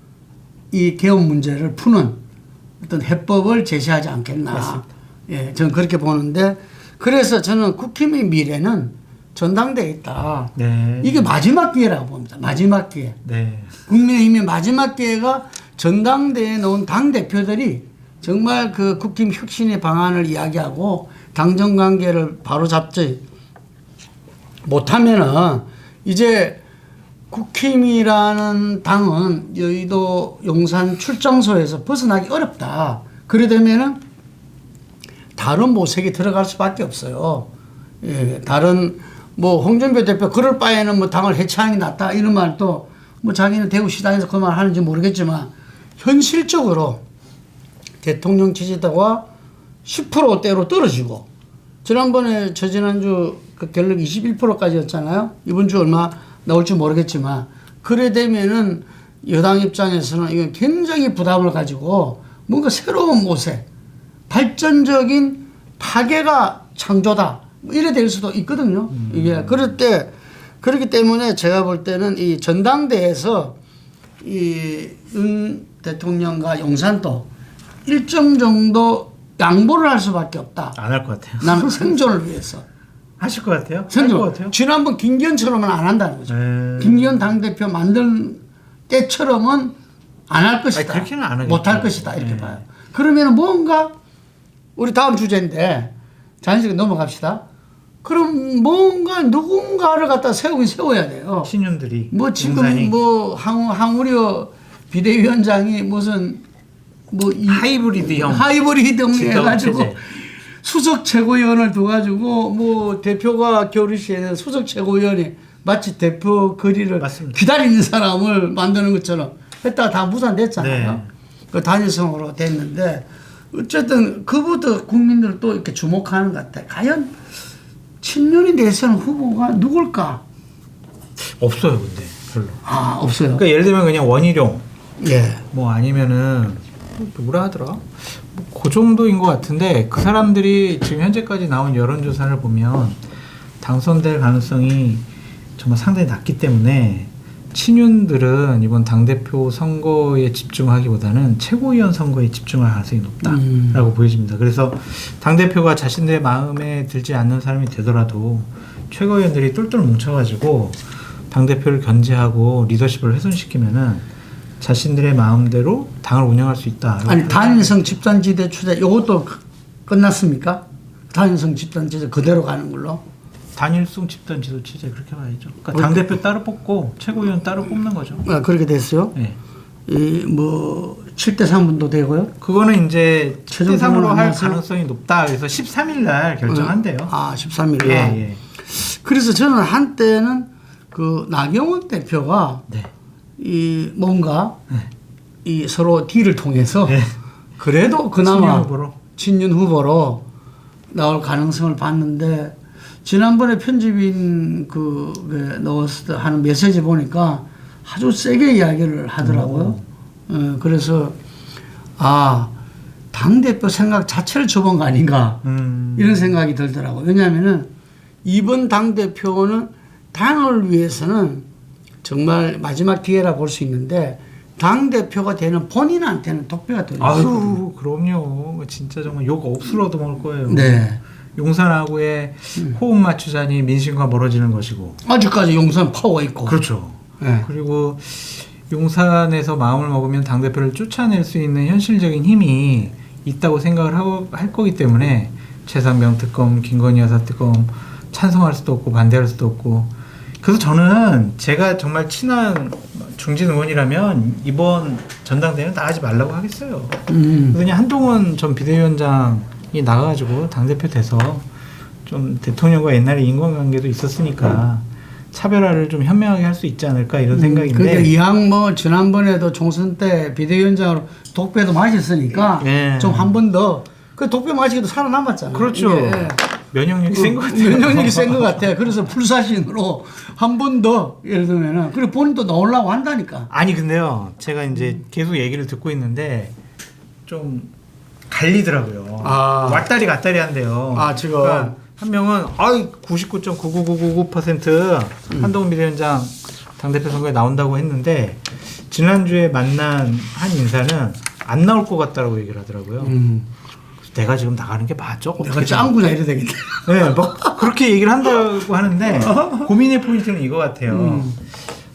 Speaker 1: 이 개헌 문제를 푸는 어떤 해법을 제시하지 않겠나.
Speaker 2: 맞습니다.
Speaker 1: 예, 저는 그렇게 보는데, 그래서 저는 국힘의 미래는 전당대에 있다.
Speaker 2: 네.
Speaker 1: 이게 마지막 기회라고 봅니다. 마지막 기회.
Speaker 2: 네.
Speaker 1: 국민의힘의 마지막 기회가 전당대회에 놓은 당대표들이 정말 그 국힘 혁신의 방안을 이야기하고 당정 관계를 바로 잡지 못하면은 이제 국힘이라는 당은 여의도 용산 출장소에서 벗어나기 어렵다. 그래 되면은 다른 모색이 들어갈 수밖에 없어요. 예, 다른 뭐 홍준표 대표 그럴 바에는 뭐 당을 해체하는 게 낫다 이런 말도 뭐 자기는 대구시당에서 그 말 하는지 모르겠지만 현실적으로 대통령 지지도가 10%대로 떨어지고 지난번에 저지난주 그 결국 21%까지였잖아요. 이번 주 얼마 나올지 모르겠지만 그래 되면은 여당 입장에서는 이건 굉장히 부담을 가지고 뭔가 새로운 모색, 발전적인 파괴가 창조다. 뭐 이래 될 수도 있거든요. 이게 그럴 때 그렇기 때문에 제가 볼 때는 이 전당대에서 이 윤 대통령과 용산도 일정 정도 양보를 할 수밖에 없다.
Speaker 2: 안 할 것 같아요.
Speaker 1: 나는 생존을 위해서.
Speaker 2: 하실 것 같아요? 할 것
Speaker 1: 생존.
Speaker 2: 같아요?
Speaker 1: 지난번 김기현처럼은 안 한다는 거죠.
Speaker 2: 네.
Speaker 1: 김기현 당대표 만든 때처럼은 안 할 것이다.
Speaker 2: 아니, 그렇게는 안 하겠죠.
Speaker 1: 못 할 것이다. 이렇게
Speaker 2: 네.
Speaker 1: 봐요. 그러면 뭔가 우리 다음 주제인데 자연스럽게 넘어갑시다. 그럼 뭔가 누군가를 갖다 세우긴 세워야 돼요.
Speaker 2: 신윤들이.
Speaker 1: 뭐 지금
Speaker 2: 용산이.
Speaker 1: 뭐 항우려 비대위원장이 무슨 뭐
Speaker 2: 하이브리드형
Speaker 1: 하이브리드형
Speaker 2: 집단
Speaker 1: 해가지고
Speaker 2: 체제.
Speaker 1: 수석 최고위원을 둬가지고 뭐 대표가 교류시에 수석 최고위원이 마치 대표 거리를
Speaker 2: 맞습니다.
Speaker 1: 기다리는 사람을 만드는 것처럼 했다가 다 무산됐잖아요.
Speaker 2: 네.
Speaker 1: 그 단일성으로 됐는데 어쨌든 그부터 국민들 또 이렇게 주목하는 것 같아요. 과연 친윤이 대선 후보가 누굴까?
Speaker 2: 없어요, 근데 별로.
Speaker 1: 아 없어요.
Speaker 2: 그러니까 예를 들면 그냥 원희룡,
Speaker 1: 예.
Speaker 2: 뭐 아니면은 누구라 하더라? 뭐그 정도인 것 같은데 그 사람들이 지금 현재까지 나온 여론조사를 보면 당선될 가능성이 정말 상당히 낮기 때문에 친윤들은 이번 당대표 선거에 집중하기보다는 최고위원 선거에 집중할 가능성이 높다라고 보여집니다. 그래서 당대표가 자신들의 마음에 들지 않는 사람이 되더라도 최고위원들이 똘똘 뭉쳐가지고 당대표를 견제하고 리더십을 훼손시키면은 자신들의 마음대로 당을 운영할 수 있다.
Speaker 1: 아니 단일성 집단지대 추대 이것도 끝났습니까? 단일성 집단지대 그대로 가는 걸로?
Speaker 2: 단일성 집단 지도 체제 그렇게 봐야죠. 그러니까 당대표 따로 뽑고 최고위원 따로 뽑는 거죠.
Speaker 1: 아, 그렇게 됐어요?
Speaker 2: 네.
Speaker 1: 이 뭐 7대 3분도 되고요?
Speaker 2: 그거는 이제
Speaker 1: 최종
Speaker 2: 7대3으로 할
Speaker 1: 결론은
Speaker 2: 가능성이 높다. 그래서 13일 날 결정한대요.
Speaker 1: 아 13일.
Speaker 2: 예, 예.
Speaker 1: 그래서 저는 한때는 그 나경원 대표가
Speaker 2: 네.
Speaker 1: 이 뭔가
Speaker 2: 네.
Speaker 1: 이 서로 딜을 통해서
Speaker 2: 네.
Speaker 1: 그래도 그나마
Speaker 2: 친윤 후보로.
Speaker 1: 친윤 후보로 나올 가능성을 봤는데 지난번에 편집인 그 넣었을 때 하는 메시지 보니까 아주 세게 이야기를 하더라고요. 그래서 아 당대표 생각 자체를 접은 거 아닌가 이런 생각이 들더라고요. 왜냐하면은 이번 당대표는 당을 위해서는 정말 마지막 기회라 볼 수 있는데 당대표가 되는 본인한테는 독배가 되는 거죠.
Speaker 2: 아유, 그럼요. 진짜 정말 욕 없으러 얻어먹을 거예요.
Speaker 1: 네.
Speaker 2: 용산하고의 호흡 맞추자니 민심과 멀어지는 것이고.
Speaker 1: 아직까지 용산 파워 있고.
Speaker 2: 그렇죠.
Speaker 1: 네.
Speaker 2: 그리고 용산에서 마음을 먹으면 당대표를 쫓아낼 수 있는 현실적인 힘이 있다고 생각을 할 거기 때문에 최상병 특검, 김건희 여사 특검 찬성할 수도 없고 반대할 수도 없고. 그래서 저는 제가 정말 친한 중진 의원이라면 이번 전당대회는 나가지 말라고 하겠어요. 그냥 한동훈 전 비대위원장이 나가가지고 당대표 돼서 좀 대통령과 옛날에 인간관계도 있었으니까 차별화를 좀 현명하게 할 수 있지 않을까 이런 생각인데.
Speaker 1: 그러니까 이왕 뭐 지난번에도 총선 때 비대위원장으로 독배도 마셨으니까
Speaker 2: 네.
Speaker 1: 좀 한 번 더 그 독배 마시기도 살아남았잖아요.
Speaker 2: 그렇죠. 면역력이 센 것 같아요.
Speaker 1: 면역력이 센 것 같아. 그래서 불사신으로 한 번 더 예를 들면은 그리고 본인도 나오려고 한다니까.
Speaker 2: 아니 근데요, 제가 이제 계속 얘기를 듣고 있는데 좀 갈리더라고요. 왔다리 갔다리 한대요.
Speaker 1: 지금
Speaker 2: 그러니까 한 명은 99.99999% 한동훈 비대위원장 당대표 선거에 나온다고 했는데 지난주에 만난 한 인사는 안 나올 것 같다라고 얘기를 하더라고요. 내가 지금 나가는 게 맞죠?
Speaker 1: 내가 짱구나 이래 되겠네.
Speaker 2: 네, 막 그렇게 얘기를 한다고 하는데 고민의 포인트는 이거 같아요.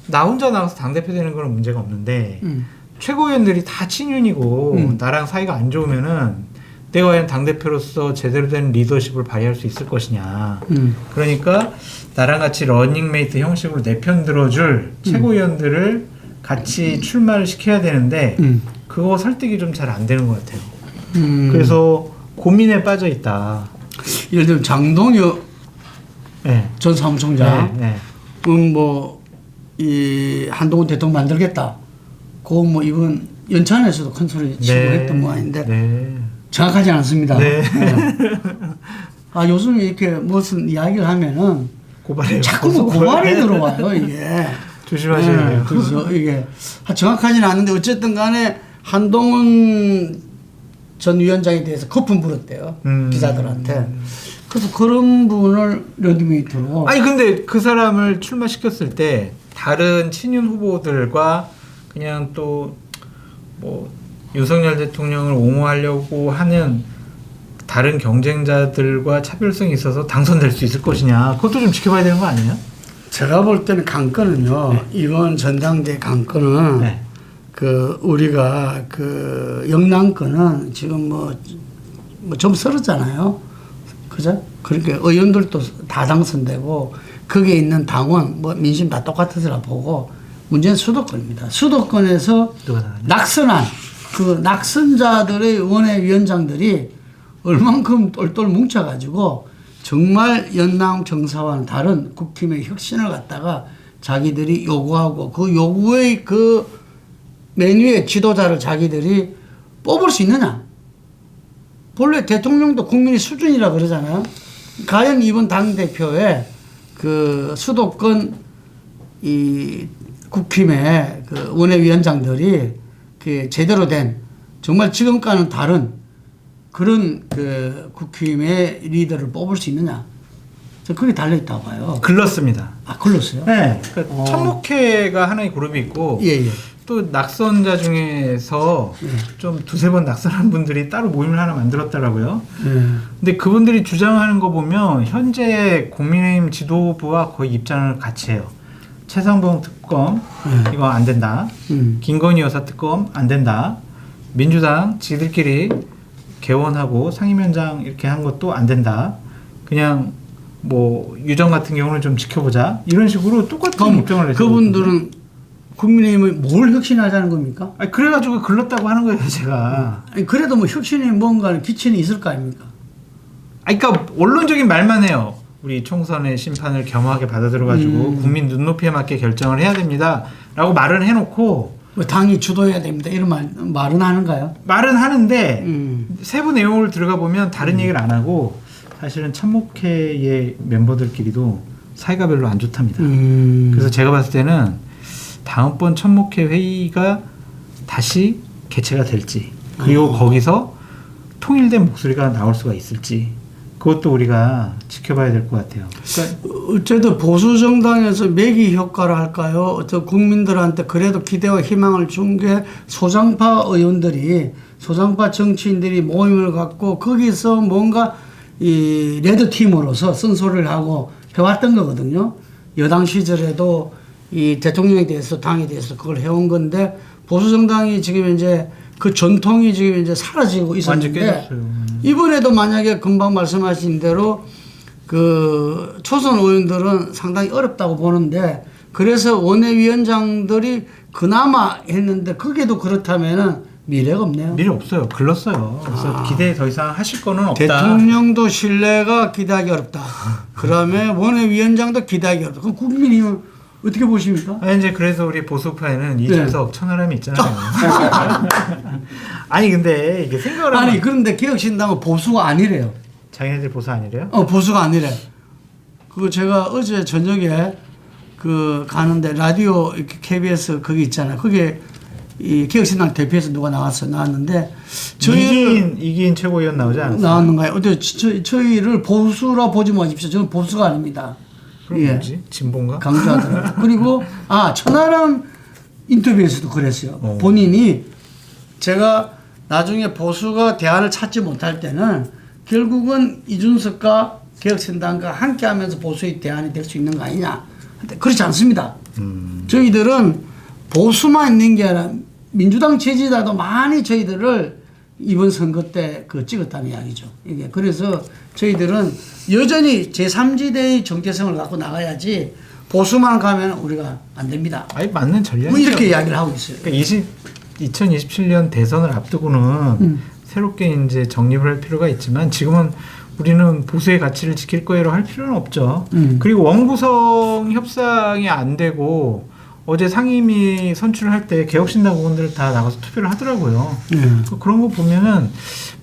Speaker 2: 나 혼자 나가서 당대표 되는 건 문제가 없는데 최고위원들이 다 친윤이고 나랑 사이가 안 좋으면은 내가 과연 당대표로서 제대로 된 리더십을 발휘할 수 있을 것이냐. 그러니까 나랑 같이 러닝메이트 형식으로 내 편 들어줄 최고위원들을 같이 출마를 시켜야 되는데 그거 설득이 좀 잘 안 되는 것 같아요. 그래서 고민에 빠져 있다.
Speaker 1: 예를 들면 장동혁
Speaker 2: 네.
Speaker 1: 전 사무총장,
Speaker 2: 네.
Speaker 1: 이 한동훈 대통령 만들겠다. 그거 뭐 이번 연찬에서도 큰 소리 치고 했던 모양인데 정확하지 않습니다.
Speaker 2: 네.
Speaker 1: 요즘 이렇게 무슨 이야기를 하면은
Speaker 2: 고발해요.
Speaker 1: 자꾸 뭐 고발이 들어와요 이게.
Speaker 2: 조심하셔야 돼요.
Speaker 1: 그래서 이게 정확하지는 않은데 어쨌든 간에 한동훈 전 위원장에 대해서 거품 불었대요. 기자들한테. 그래서 그런 분을 러닝메이트로.
Speaker 2: 아니 근데 그 사람을 출마시켰을 때 다른 친윤 후보들과 그냥 또 뭐 윤석열 대통령을 옹호하려고 하는 다른 경쟁자들과 차별성이 있어서 당선될 수 있을 것이냐. 그것도 좀 지켜봐야 되는 거 아니에요?
Speaker 1: 제가 볼 때는 관건은요. 이번 전당대 관건은 우리가 영남권은 지금 좀 썰었잖아요. 그죠? 그러니까 의원들도 다 당선되고 거기에 있는 당원 민심 다 똑같으리라 보고 문제는 수도권입니다. 수도권에서 낙선한 낙선자들의 원외위원장들이 얼만큼 똘똘 뭉쳐가지고 정말 연남 정사와는 다른 국힘의 혁신을 갖다가 자기들이 요구하고 그 요구의 메뉴의 지도자를 자기들이 뽑을 수 있느냐? 본래 대통령도 국민의 수준이라 그러잖아요. 과연 이번 당대표의 수도권 국힘의 원외위원장들이 제대로 된 정말 지금과는 다른 그런 국힘의 리더를 뽑을 수 있느냐? 그게 달려있다고 봐요.
Speaker 2: 글렀습니다.
Speaker 1: 글렀어요?
Speaker 2: 네. 그러니까 천목회가 하나의 그룹이 있고 또 낙선자 중에서 좀 두세 번 낙선한 분들이 따로 모임을 하나 만들었더라고요. 근데 그분들이 주장하는 거 보면 현재 국민의힘 지도부와 거의 입장을 같이 해요. 최상봉 특검 이거 안 된다. 김건희 여사 특검 안 된다. 민주당 지들끼리 개원하고 상임위원장 이렇게 한 것도 안 된다. 그냥 유정 같은 경우는 좀 지켜보자. 이런 식으로 똑같은 입장을 내세요.
Speaker 1: 그분들은 국민의힘이 뭘 혁신하자는 겁니까?
Speaker 2: 그래가지고 글렀다고 하는 거예요, 제가.
Speaker 1: 그래도 혁신이 뭔가 기치는 있을 거 아닙니까?
Speaker 2: 그러니까 원론적인 말만 해요. 우리 총선의 심판을 겸허하게 받아들여가지고 국민 눈높이에 맞게 결정을 해야 됩니다. 라고 말은 해놓고
Speaker 1: 당이 주도해야 됩니다. 이런 말은 하는가요? 말은
Speaker 2: 하는데 세부 내용을 들어가 보면 다른 얘기를 안 하고 사실은 참목회의 멤버들끼리도 사이가 별로 안 좋답니다. 그래서 제가 봤을 때는 다음번 참목회 회의가 다시 개최가 될지 그리고 거기서 통일된 목소리가 나올 수가 있을지 그것도 우리가 지켜봐야 될 것 같아요.
Speaker 1: 어쨌든 보수 정당에서 매기 효과를 할까요? 어떤 국민들한테 그래도 기대와 희망을 준 게 소장파 의원들이 소장파 정치인들이 모임을 갖고 거기서 뭔가 이 레드팀으로서 쓴소리를 하고 해왔던 거거든요. 여당 시절에도 이 대통령에 대해서 당에 대해서 그걸 해온 건데 보수 정당이 지금 이제 그 전통이 지금 이제 사라지고 있었는데 이번에도 만약에 금방 말씀하신 대로 그 초선 의원들은 상당히 어렵다고 보는데 그래서 원내위원장들이 그나마 했는데 그게도 그렇다면은 미래가 없네요.
Speaker 2: 미래 없어요. 글렀어요. 그래서 기대 더 이상 하실 거는 없다.
Speaker 1: 대통령도 신뢰가 기대하기 어렵다. 그다음에 원내위원장도 기대하기 어렵다. 그럼 국민이 어떻게 보십니까?
Speaker 2: 아니, 이제 그래서 우리 보수파에는 이준석 천하람이 있잖아요. 아니 근데 이게 생각을 하면
Speaker 1: 아니 그런데 개혁신당은 보수가 아니래요.
Speaker 2: 자기네들 보수 아니래요?
Speaker 1: 보수가 아니래. 그거 제가 어제 저녁에 그 가는데 라디오 이렇게 KBS 거기 있잖아요. 그게 이 개혁신당 대표에서 누가 나왔는데
Speaker 2: 이기인 최고위원 나오지 않았어요?
Speaker 1: 나왔는가요? 어때 저희를 보수라 보지 마십시오. 저는 보수가 아닙니다.
Speaker 2: 그럼 뭐지? 진보인가?
Speaker 1: 강조하더라고요. 그리고 천하람 인터뷰에서도 그랬어요. 본인이 제가 나중에 보수가 대안을 찾지 못할 때는 결국은 이준석과 개혁신당과 함께하면서 보수의 대안이 될 수 있는 거 아니냐. 그렇지 않습니다. 저희들은 보수만 있는 게 아니라 민주당 지지자도 많이 저희들을 이번 선거 때 찍었다는 이야기죠. 이게 그래서 저희들은 여전히 제3지대의 정체성을 갖고 나가야지 보수만 가면 우리가 안 됩니다.
Speaker 2: 아니 맞는 전략이죠.
Speaker 1: 이렇게 이야기를 하고 있어요.
Speaker 2: 그러니까 2027년 대선을 앞두고는 새롭게 이제 정립을 할 필요가 있지만 지금은 우리는 보수의 가치를 지킬 거예요 할 필요는 없죠. 그리고 원구성 협상이 안 되고 어제 상임위 선출할 때 개혁신당 의원들 다 나가서 투표를 하더라고요. 그런 거 보면은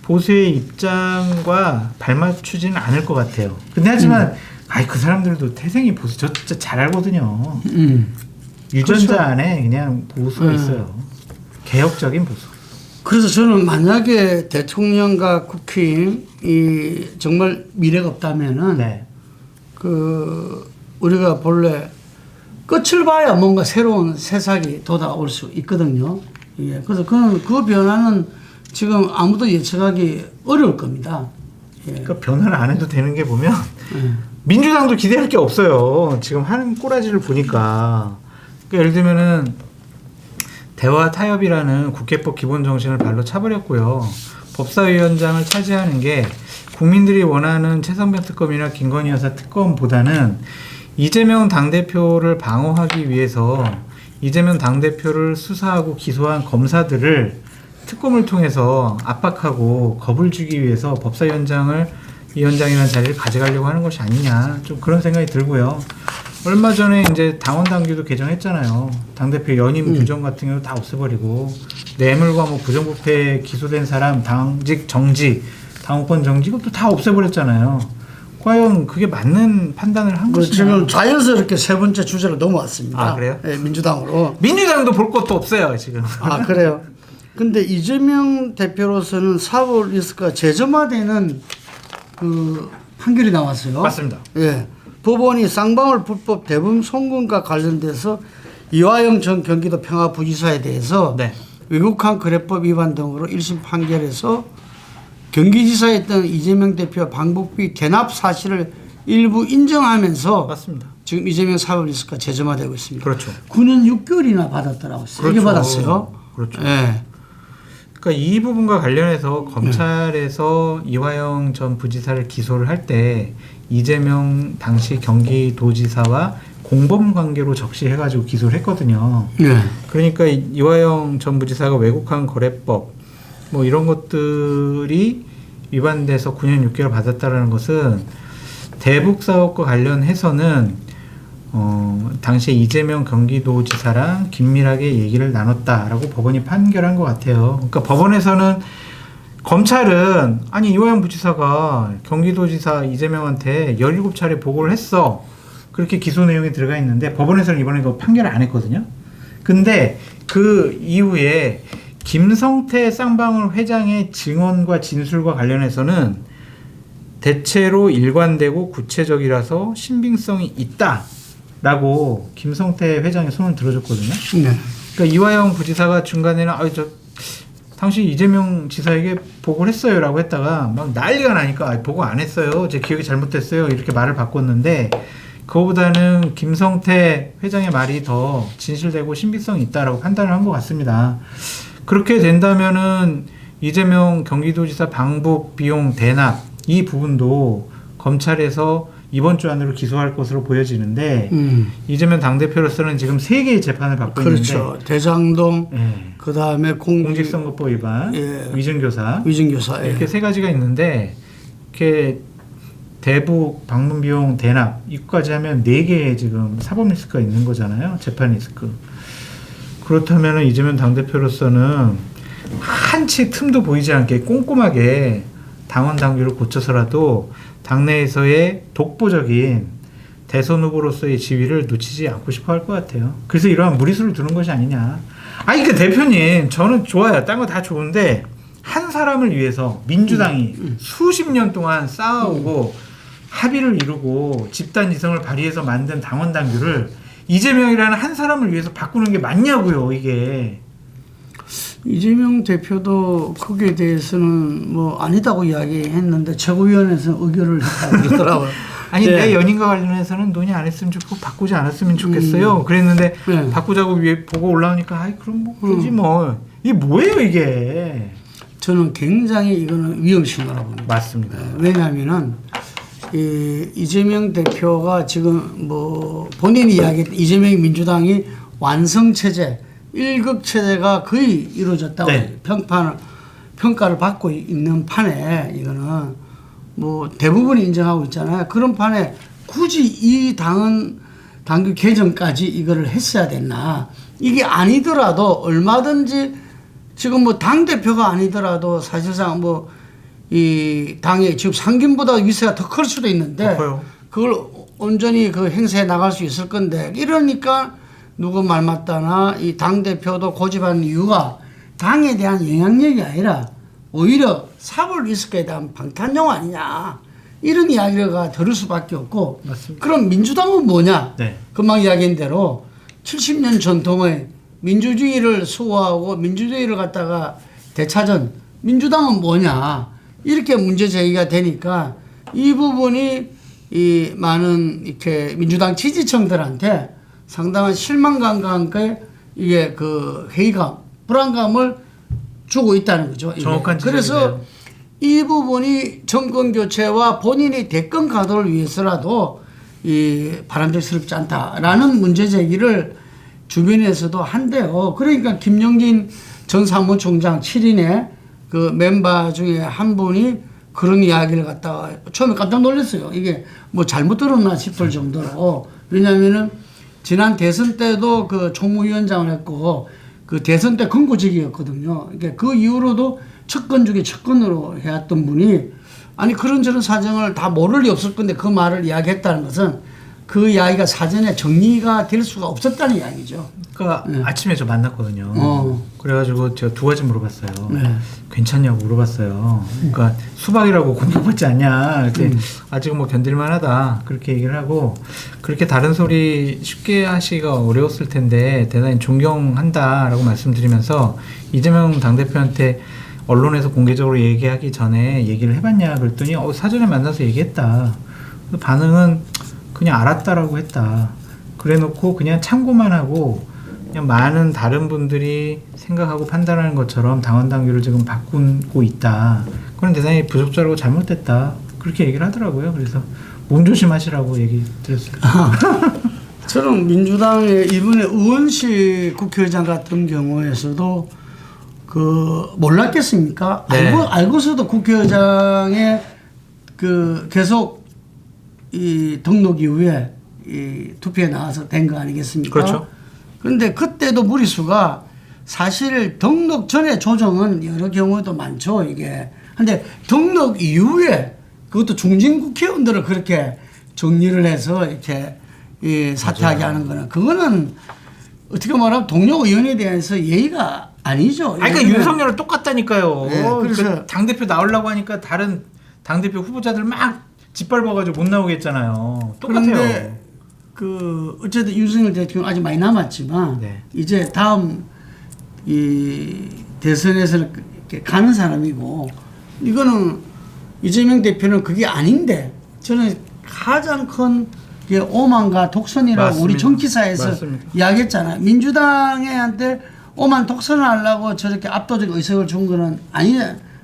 Speaker 2: 보수의 입장과 발맞추지는 않을 것 같아요. 근데 하지만 그 사람들도 태생이 보수 저 진짜 잘 알거든요. 유전자
Speaker 1: 그렇죠.
Speaker 2: 안에 그냥 보수가 있어요. 개혁적인 보수.
Speaker 1: 그래서 저는 만약에 대통령과 국힘이 정말 미래가 없다면은 우리가 본래 끝을 봐야 뭔가 새로운 새싹이 돋아올 수 있거든요. 예. 그래서 그 변화는 지금 아무도 예측하기 어려울 겁니다. 예.
Speaker 2: 그러니까 변화를 안 해도 되는 게 보면 민주당도 기대할 게 없어요. 지금 하는 꼬라지를 보니까. 그러니까 예를 들면은 대화 타협이라는 국회법 기본 정신을 발로 차버렸고요. 법사위원장을 차지하는 게 국민들이 원하는 최상병 특검이나 김건희 여사 특검보다는 이재명 당대표를 방어하기 위해서 이재명 당대표를 수사하고 기소한 검사들을 특검을 통해서 압박하고 겁을 주기 위해서 법사위원장이라는 자리를 가져가려고 하는 것이 아니냐, 좀 그런 생각이 들고요. 얼마 전에 이제 당원 당규도 개정했잖아요. 당대표 연임 규정 같은 경우 다 없애버리고 뇌물과 부정부패 기소된 사람 당직 정지, 당원권 정지 이것도 다 없애버렸잖아요. 과연 그게 맞는 판단을 한 것이냐?
Speaker 1: 지금 자연스럽게 세 번째 주제로 넘어왔습니다.
Speaker 2: 그래요?
Speaker 1: 네, 민주당으로.
Speaker 2: 민주당도 볼 것도 없어요 지금.
Speaker 1: 그래요? 근데 이재명 대표로서는 사법 리스크가 재점화되는 그 판결이 나왔어요.
Speaker 2: 맞습니다.
Speaker 1: 예. 법원이 쌍방울 불법 대범 송금과 관련돼서 이화영 전 경기도 평화부지사에 대해서 외국한 거래법 위반 등으로 1심 판결에서 경기지사였던 이재명 대표 방북비 대납 사실을 일부 인정하면서
Speaker 2: 맞습니다.
Speaker 1: 지금 이재명 사법 리스크가 재점화되고 있습니다.
Speaker 2: 그렇죠.
Speaker 1: 9년 6개월이나 받았더라고요. 세게 받았어요.
Speaker 2: 그렇죠.
Speaker 1: 네.
Speaker 2: 그러니까 이 부분과 관련해서 검찰에서 이화영 전 부지사를 기소를 할 때 이재명 당시 경기도지사와 공범 관계로 적시해가지고 기소를 했거든요. 그러니까 이화영 전 부지사가 외국한 거래법 이런 것들이 위반돼서 9년 6개월 받았다라는 것은 대북 사업과 관련해서는 당시에 이재명 경기도지사랑 긴밀하게 얘기를 나눴다라고 법원이 판결한 것 같아요. 그러니까 법원에서는 검찰은 이화영 부지사가 경기도지사 이재명한테 17차례 보고를 했어. 그렇게 기소 내용이 들어가 있는데 법원에서는 이번에 그 판결을 안 했거든요. 근데 그 이후에 김성태 쌍방울 회장의 증언과 진술과 관련해서는 대체로 일관되고 구체적이라서 신빙성이 있다라고 김성태 회장이 손을 들어줬거든요. 그러니까 이화영 부지사가 중간에는 당시 이재명 지사에게 보고를 했어요라고 했다가 막 난리가 나니까 보고 안 했어요. 제 기억이 잘못됐어요. 이렇게 말을 바꿨는데 그거보다는 김성태 회장의 말이 더 진실되고 신빙성이 있다라고 판단을 한 것 같습니다. 그렇게 된다면은 이재명 경기도지사 방북 비용 대납 이 부분도 검찰에서 이번 주 안으로 기소할 것으로 보여지는데 이재명 당대표로서는 지금 3개의 재판을 받고
Speaker 1: 그렇죠.
Speaker 2: 있는데
Speaker 1: 대장동,
Speaker 2: 예.
Speaker 1: 그다음에
Speaker 2: 공직선거법 위반,
Speaker 1: 예.
Speaker 2: 위증교사
Speaker 1: 예.
Speaker 2: 이렇게 3가지가 있는데 이렇게 대북 방문 비용 대납 이거까지 하면 4개의 지금 사법 리스크가 있는 거잖아요. 재판 리스크. 그렇다면 이재명 당대표로서는 한치 틈도 보이지 않게 꼼꼼하게 당원 당규를 고쳐서라도 당내에서의 독보적인 대선 후보로서의 지위를 놓치지 않고 싶어 할 것 같아요. 그래서 이러한 무리수를 두는 것이 아니냐. 아니, 그 대표님, 저는 좋아요. 딴 거 다 좋은데, 한 사람을 위해서 민주당이 수십 년 동안 쌓아오고 합의를 이루고 집단 지성을 발휘해서 만든 당원 당규를 이재명이라는 한 사람을 위해서 바꾸는 게 맞냐고요, 이게.
Speaker 1: 이재명 대표도 거기에 대해서는 뭐 아니다고 이야기했는데 최고위원회에서 의결을 했다고 그러더라고요.
Speaker 2: 아니
Speaker 1: 네.
Speaker 2: 내 연인과 관련해서는 논의 안 했으면 좋고 바꾸지 않았으면 좋겠어요. 그랬는데
Speaker 1: 네.
Speaker 2: 바꾸자고 위에 보고 올라오니까 아이 그럼 뭐 그러지 뭐. 이게 뭐예요 이게.
Speaker 1: 저는 굉장히 이거는 위험 신호라고 봅니다.
Speaker 2: 맞습니다.
Speaker 1: 왜냐하면은 이재명 대표가 지금 뭐 본인이 이야기했던 이재명 민주당이 완성체제 1급 체제가 거의 이루어졌다고
Speaker 2: 네.
Speaker 1: 평가를 받고 있는 판에 이거는 뭐 대부분이 인정하고 있잖아요. 그런 판에 굳이 이 당규 개정까지 이거를 했어야 됐나. 이게 아니더라도 얼마든지 지금 뭐 당대표가 아니더라도 사실상 뭐 이 당의 지금 상김보다 위세가 더 클 수도 있는데
Speaker 2: 커요.
Speaker 1: 그걸 온전히 그 행사에 나갈 수 있을 건데 이러니까 누구 말 맞다나 이 당대표도 고집하는 이유가 당에 대한 영향력이 아니라 오히려 사법 리스크에 대한 방탄용 아니냐 이런 이야기가 들을 수밖에 없고
Speaker 2: 맞습니다.
Speaker 1: 그럼 민주당은 뭐냐
Speaker 2: 네.
Speaker 1: 금방 이야기한 대로 70년 전통의 민주주의를 수호하고 민주주의를 갖다가 되찾은 민주당은 뭐냐 이렇게 문제 제기가 되니까 이 부분이 이 많은 이렇게 민주당 지지층들한테 상당한 실망감과 함께 이게 그 회의감, 불안감을 주고 있다는 거죠. 이게.
Speaker 2: 정확한
Speaker 1: 그래서 이 부분이 정권 교체와 본인의 대권 가도를 위해서라도 이 바람직스럽지 않다라는 문제 제기를 주변에서도 한대요. 그러니까 김영진 전 사무총장 7인의 그 멤버 중에 한 분이 그런 이야기를 갖다가 처음에 깜짝 놀랐어요. 이게 뭐 잘못 들었나 싶을 정도로. 왜냐면은 지난 대선 때도 그 총무위원장을 했고 그 대선 때 근고직이었거든요. 그러니까 그 이후로도 측근 중에 측근으로 해왔던 분이 아니 그런저런 사정을 다 모를 리 없을 건데 그 말을 이야기했다는 것은 그 이야기가 사전에 정리가 될 수가 없었다는 이야기죠.
Speaker 2: 그러니까 아침에 저 만났거든요. 그래가지고 제가 2가지 물어봤어요.
Speaker 1: 네.
Speaker 2: 괜찮냐고 물어봤어요. 그러니까 수박이라고 공격받지 않냐. 이렇게 아직은 뭐 견딜만하다. 그렇게 얘기를 하고 그렇게 다른 소리 쉽게 하시기가 어려웠을 텐데 대단히 존경한다라고 말씀드리면서 이재명 당대표한테 언론에서 공개적으로 얘기하기 전에 얘기를 해봤냐 그랬더니 사전에 만나서 얘기했다. 반응은 그냥 알았다라고 했다. 그래놓고 그냥 참고만 하고 그냥 많은 다른 분들이 생각하고 판단하는 것처럼 당원 당규를 지금 바꾸고 있다. 그건 대단히 부적절하고 잘못됐다. 그렇게 얘기를 하더라고요. 그래서 몸조심하시라고 얘기 드렸습니다.
Speaker 1: 저는 민주당의 이번에 의원실 국회의장 같은 경우에서도 그 몰랐겠습니까?
Speaker 2: 네.
Speaker 1: 알고서도 국회의장의 그 계속 이 등록 이후에 이 투표에 나와서 된 거 아니겠습니까?
Speaker 2: 그렇죠.
Speaker 1: 그런데 그때도 무리수가 사실 등록 전에 조정은 여러 경우도 많죠, 이게. 근데 등록 이후에 그것도 중진 국회의원들을 그렇게 정리를 해서 이렇게 이 사퇴하게 하는 거는 그거는 어떻게 말하면 동료 의원에 대해서 예의가 아니죠.
Speaker 2: 아니, 그러니까 윤석열은 똑같다니까요.
Speaker 1: 네, 그래서
Speaker 2: 당대표 나오려고 하니까 다른 당대표 후보자들 막 짓밟아가지고 못 나오게 했잖아요. 똑같아요.
Speaker 1: 그런데 그 어쨌든 윤석열 대통령 아직 많이 남았지만
Speaker 2: 네.
Speaker 1: 이제 다음 이 대선에서 이렇게 가는 사람이고 이거는 이재명 대표는 그게 아닌데 저는 가장 큰 게 오만과 독선이라고
Speaker 2: 맞습니다.
Speaker 1: 우리 정치사에서
Speaker 2: 맞습니다.
Speaker 1: 이야기했잖아요. 민주당한테 오만 독선을 하려고 저렇게 압도적 의석을 준 거는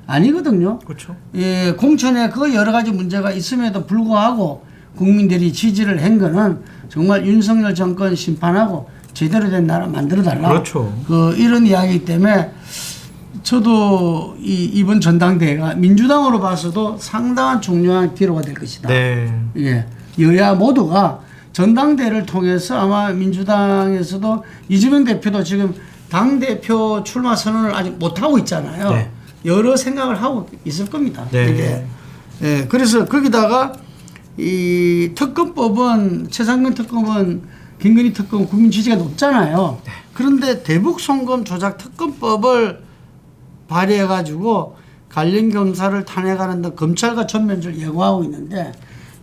Speaker 1: 아니거든요.
Speaker 2: 그렇죠.
Speaker 1: 예, 공천에 그 여러 가지 문제가 있음에도 불구하고 국민들이 지지를 한 거는 정말 윤석열 정권 심판하고 제대로 된 나라 만들어달라.
Speaker 2: 그렇죠.
Speaker 1: 이런 이야기 때문에 저도 이번 전당대회가 민주당으로 봐서도 상당한 중요한 기로가 될 것이다.
Speaker 2: 네.
Speaker 1: 예. 여야 모두가 전당대회를 통해서 아마 민주당에서도 이재명 대표도 지금 당대표 출마 선언을 아직 못하고 있잖아요.
Speaker 2: 네.
Speaker 1: 여러 생각을 하고 있을 겁니다.
Speaker 2: 네.
Speaker 1: 이게. 예. 그래서 거기다가 이 특검법은 최상근 특검은 김건희 특검 국민 지지가 높잖아요.
Speaker 2: 네.
Speaker 1: 그런데 대북 송금 조작 특검법을 발의해 가지고 관련 검사를 탄핵하는 데 검찰과 전면적으로 예고하고 있는데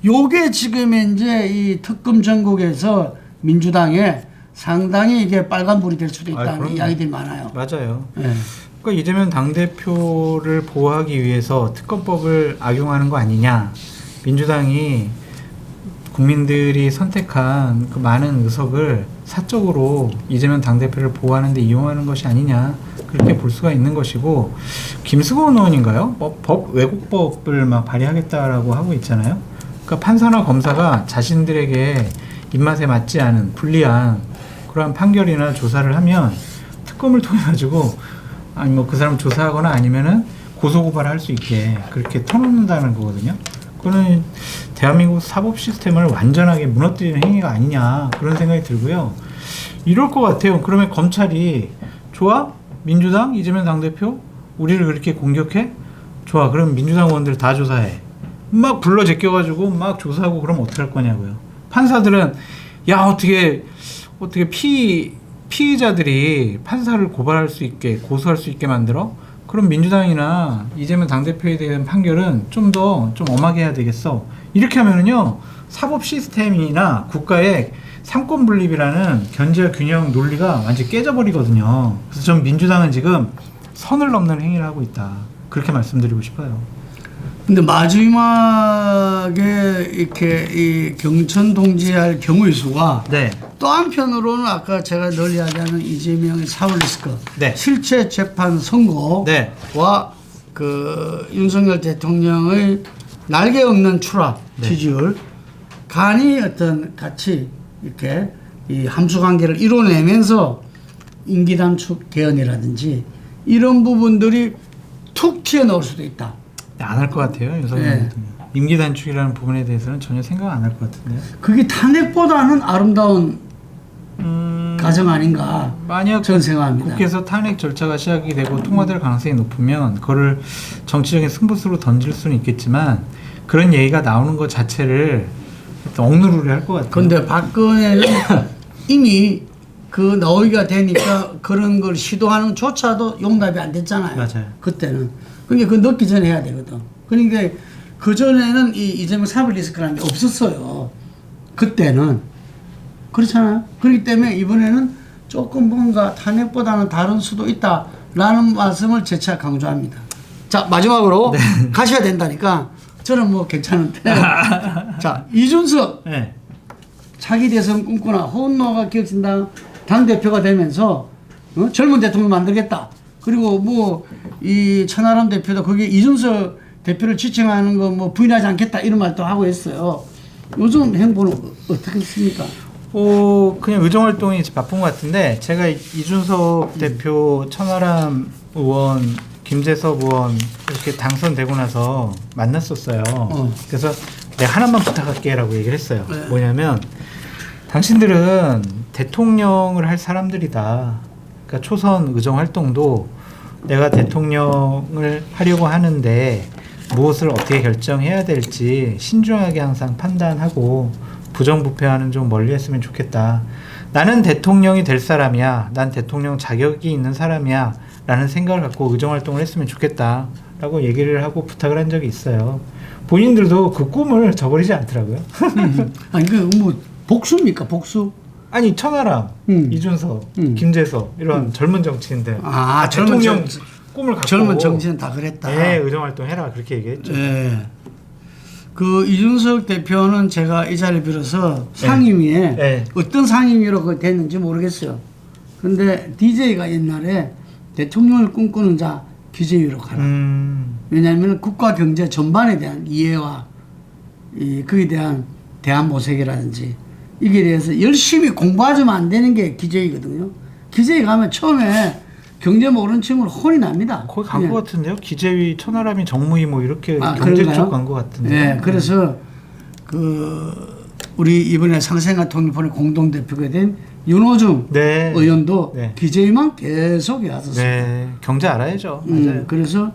Speaker 1: 요게 지금 이제 이 특검 전국에서 민주당에 상당히 이게 빨간불이 될 수도 있다는 이야기들이 많아요.
Speaker 2: 맞아요.
Speaker 1: 네.
Speaker 2: 그러니까 이재명 당대표를 보호하기 위해서 특검법을 악용하는 거 아니냐. 민주당이 국민들이 선택한 그 많은 의석을 사적으로 이재명 당대표를 보호하는 데 이용하는 것이 아니냐. 그렇게 볼 수가 있는 것이고, 김수건 의원인가요? 왜곡법을 막 발의하겠다라고 하고 있잖아요. 그러니까 판사나 검사가 자신들에게 입맛에 맞지 않은 불리한 그러한 판결이나 조사를 하면 특검을 통해 가지고 아니 뭐 그 사람 조사하거나 아니면은 고소고발할 수 있게 그렇게 터놓는다는 거거든요. 그거는 대한민국 사법 시스템을 완전하게 무너뜨리는 행위가 아니냐 그런 생각이 들고요. 이럴 것 같아요. 그러면 검찰이 좋아? 민주당 이재명 당대표 우리를 그렇게 공격해? 좋아. 그럼 민주당 의원들 다 조사해. 막 불러 제껴가지고 막 조사하고 그러면 어떡할 거냐고요. 판사들은 야 어떻게 피의자들이 판사를 고발할 수 있게 고소할 수 있게 만들어? 그럼 민주당이나 이재명 당대표에 대한 판결은 좀 더 좀 엄하게 해야 되겠어. 이렇게 하면은요 사법 시스템이나 국가의 삼권 분립이라는 견제와 균형 논리가 완전히 깨져버리거든요. 그래서 전 민주당은 지금 선을 넘는 행위를 하고 있다. 그렇게 말씀드리고 싶어요.
Speaker 1: 근데 마지막에 이렇게 이 경천 동지할 경우의 수가
Speaker 2: 네.
Speaker 1: 또 한편으로는 아까 제가 늘 이야기하는 이재명의 사법리스크
Speaker 2: 네.
Speaker 1: 실체 재판 선고와
Speaker 2: 네.
Speaker 1: 그 윤석열 대통령의 날개 없는 추락
Speaker 2: 네.
Speaker 1: 지지율 간이 어떤 같이 이렇게 이 함수 관계를 이뤄내면서 임기 단축 개헌이라든지 이런 부분들이 툭 튀어나올 수도 있다.
Speaker 2: 안 할 것 같아요. 윤석열
Speaker 1: 네.
Speaker 2: 대통령. 임기 단축이라는 부분에 대해서는 전혀 생각 안 할 것 같은데요.
Speaker 1: 그게 탄핵보다는 아름다운 가정 아닌가
Speaker 2: 만약
Speaker 1: 저는 생각합니다.
Speaker 2: 국회에서 탄핵 절차가 시작이 되고 통과될 가능성이 높으면 그거를 정치적인 승부수로 던질 수는 있겠지만 그런 얘기가 나오는 것 자체를 억누르려 할 것 같아요.
Speaker 1: 그런데 박근혜는 이미 그 나오기가 되니까 그런 걸 시도하는 조차도 용납이 안 됐잖아요.
Speaker 2: 맞아요.
Speaker 1: 그때는. 그러니까 그 넣기 전에 해야 되거든. 그러니까 그 전에는 이 이재명 사법 리스크라는 게 없었어요. 그때는. 그렇잖아요. 그렇기 때문에 이번에는 조금 뭔가 탄핵보다는 다른 수도 있다라는 말씀을 재차 강조합니다. 자, 마지막으로 가셔야 된다니까 저는 뭐 괜찮은데. 자, 이준석.
Speaker 2: 네.
Speaker 1: 차기 대선 꿈꾸나 호은노가 기억신당 당대표가 되면서 젊은 대통령 만들겠다. 그리고 뭐 이 천하람 대표도 거기에 이준석 대표를 지칭하는 거 뭐 부인하지 않겠다 이런 말도 하고 했어요. 요즘 행보는 어떻게 했습니까?
Speaker 2: 그냥 의정 활동이 바쁜 것 같은데 제가 이준석 대표, 천하람 의원, 김재섭 의원 이렇게 당선되고 나서 만났었어요. 그래서 내가 하나만 부탁할게라고 얘기를 했어요.
Speaker 1: 네.
Speaker 2: 뭐냐면 당신들은 대통령을 할 사람들이다. 그러니까 초선 의정 활동도 내가 대통령을 하려고 하는데 무엇을 어떻게 결정해야 될지 신중하게 항상 판단하고 부정부패와는 좀 멀리했으면 좋겠다. 나는 대통령이 될 사람이야. 난 대통령 자격이 있는 사람이야. 라는 생각을 갖고 의정활동을 했으면 좋겠다. 라고 얘기를 하고 부탁을 한 적이 있어요. 본인들도 그 꿈을 저버리지 않더라고요.
Speaker 1: 아니 그 뭐 복수입니까 복수?
Speaker 2: 아니 천하람, 이준석, 김재석 이런 젊은 정치인들
Speaker 1: 젊은
Speaker 2: 꿈을 갖고
Speaker 1: 젊은 정치는 다 그랬다.
Speaker 2: 네, 의정활동 해라 그렇게 얘기했죠.
Speaker 1: 네. 그 이준석 대표는 제가 이 자리를 빌어서 상임위에
Speaker 2: 네.
Speaker 1: 어떤 상임위로 그 됐는지 모르겠어요. 근데 DJ가 옛날에 대통령을 꿈꾸는 자 기재위로 가라. 왜냐하면 국가 경제 전반에 대한 이해와 거기에 대한 대한모색이라든지 이게 대해서 열심히 공부하지만 안 되는 게 기재위거든요. 기재위 가면 처음에 경제 모르는 친구는 혼이 납니다.
Speaker 2: 거기 간 것 같은데요? 기재위, 천하람이 정무위 뭐 이렇게 경제
Speaker 1: 그런가요?
Speaker 2: 쪽 간 것 같은데.
Speaker 1: 네, 그래서 우리 이번에 상생과 통일fon의 공동대표가 된 윤호중
Speaker 2: 네.
Speaker 1: 의원도
Speaker 2: 네.
Speaker 1: 기재위만 계속 왔었습니다.
Speaker 2: 네, 경제 알아야죠. 맞아요.
Speaker 1: 그래서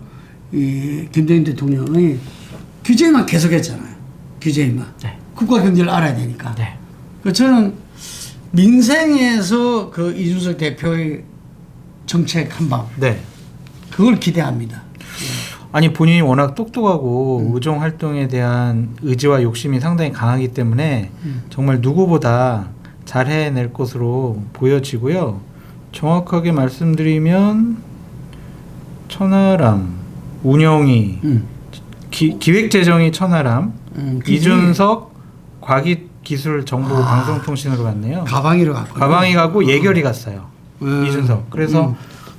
Speaker 1: 이 김대중 대통령이 기재위만 계속했잖아요. 기재위만.
Speaker 2: 네.
Speaker 1: 국가 경제를 알아야 되니까.
Speaker 2: 네.
Speaker 1: 그 저는 민생에서 그 이준석 대표의 정책 한방
Speaker 2: 네.
Speaker 1: 그걸 기대합니다.
Speaker 2: 아니 본인이 워낙 똑똑하고 의정 활동에 대한 의지와 욕심이 상당히 강하기 때문에 정말 누구보다 잘 해낼 것으로 보여지고요. 정확하게 말씀드리면 천하람, 운영이, 기획재정이 천하람, 이준석, 과기기술정보 방송통신으로 갔네요.
Speaker 1: 가방이로 갔고.
Speaker 2: 가방이 가고 예결이 갔어요. 이준석. 그래서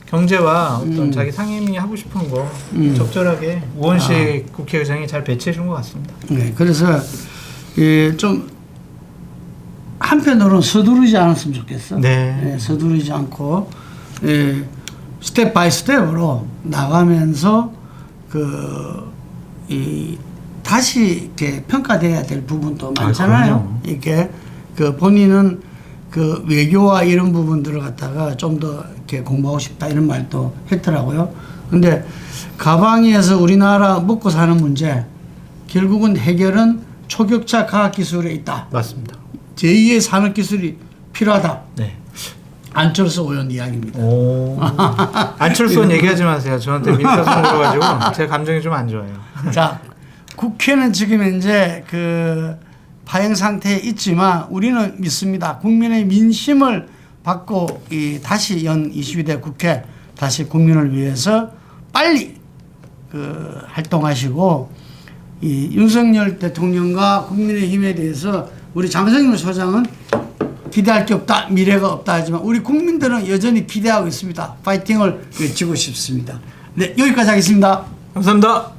Speaker 2: 경제와 어떤 자기 상임위 하고 싶은 거 적절하게 우원식 국회의장이 잘 배치해 준 것 같습니다.
Speaker 1: 네, 그래서 좀 한편으로는 서두르지 않았으면 좋겠어.
Speaker 2: 네.
Speaker 1: 서두르지 않고 스텝 바이 스텝으로 나가면서 다시 이렇게 평가돼야 될 부분도 많잖아요. 이렇게 본인은 그 외교와 이런 부분들을 갖다가 좀 더 이렇게 공부하고 싶다 이런 말도 했더라고요. 근데 가방위에서 우리나라 먹고 사는 문제 결국은 해결은 초격차 과학기술에 있다.
Speaker 2: 맞습니다.
Speaker 1: 제2의 산업기술이 필요하다.
Speaker 2: 네.
Speaker 1: 안철수 의원 이야기입니다.
Speaker 2: 오. 안철수는 얘기하지 마세요. 저한테 민사소송 들어가지고 제 감정이 좀 안 좋아요.
Speaker 1: 자, 국회는 지금 현재 파행 상태에 있지만 우리는 믿습니다. 국민의 민심을 받고 다시 연 22대 국회 다시 국민을 위해서 빨리 활동하시고 윤석열 대통령과 국민의힘에 대해서 우리 장성윤 소장은 기대할 게 없다, 미래가 없다 하지만 우리 국민들은 여전히 기대하고 있습니다. 파이팅을 외치고 싶습니다. 네, 여기까지 하겠습니다.
Speaker 2: 감사합니다.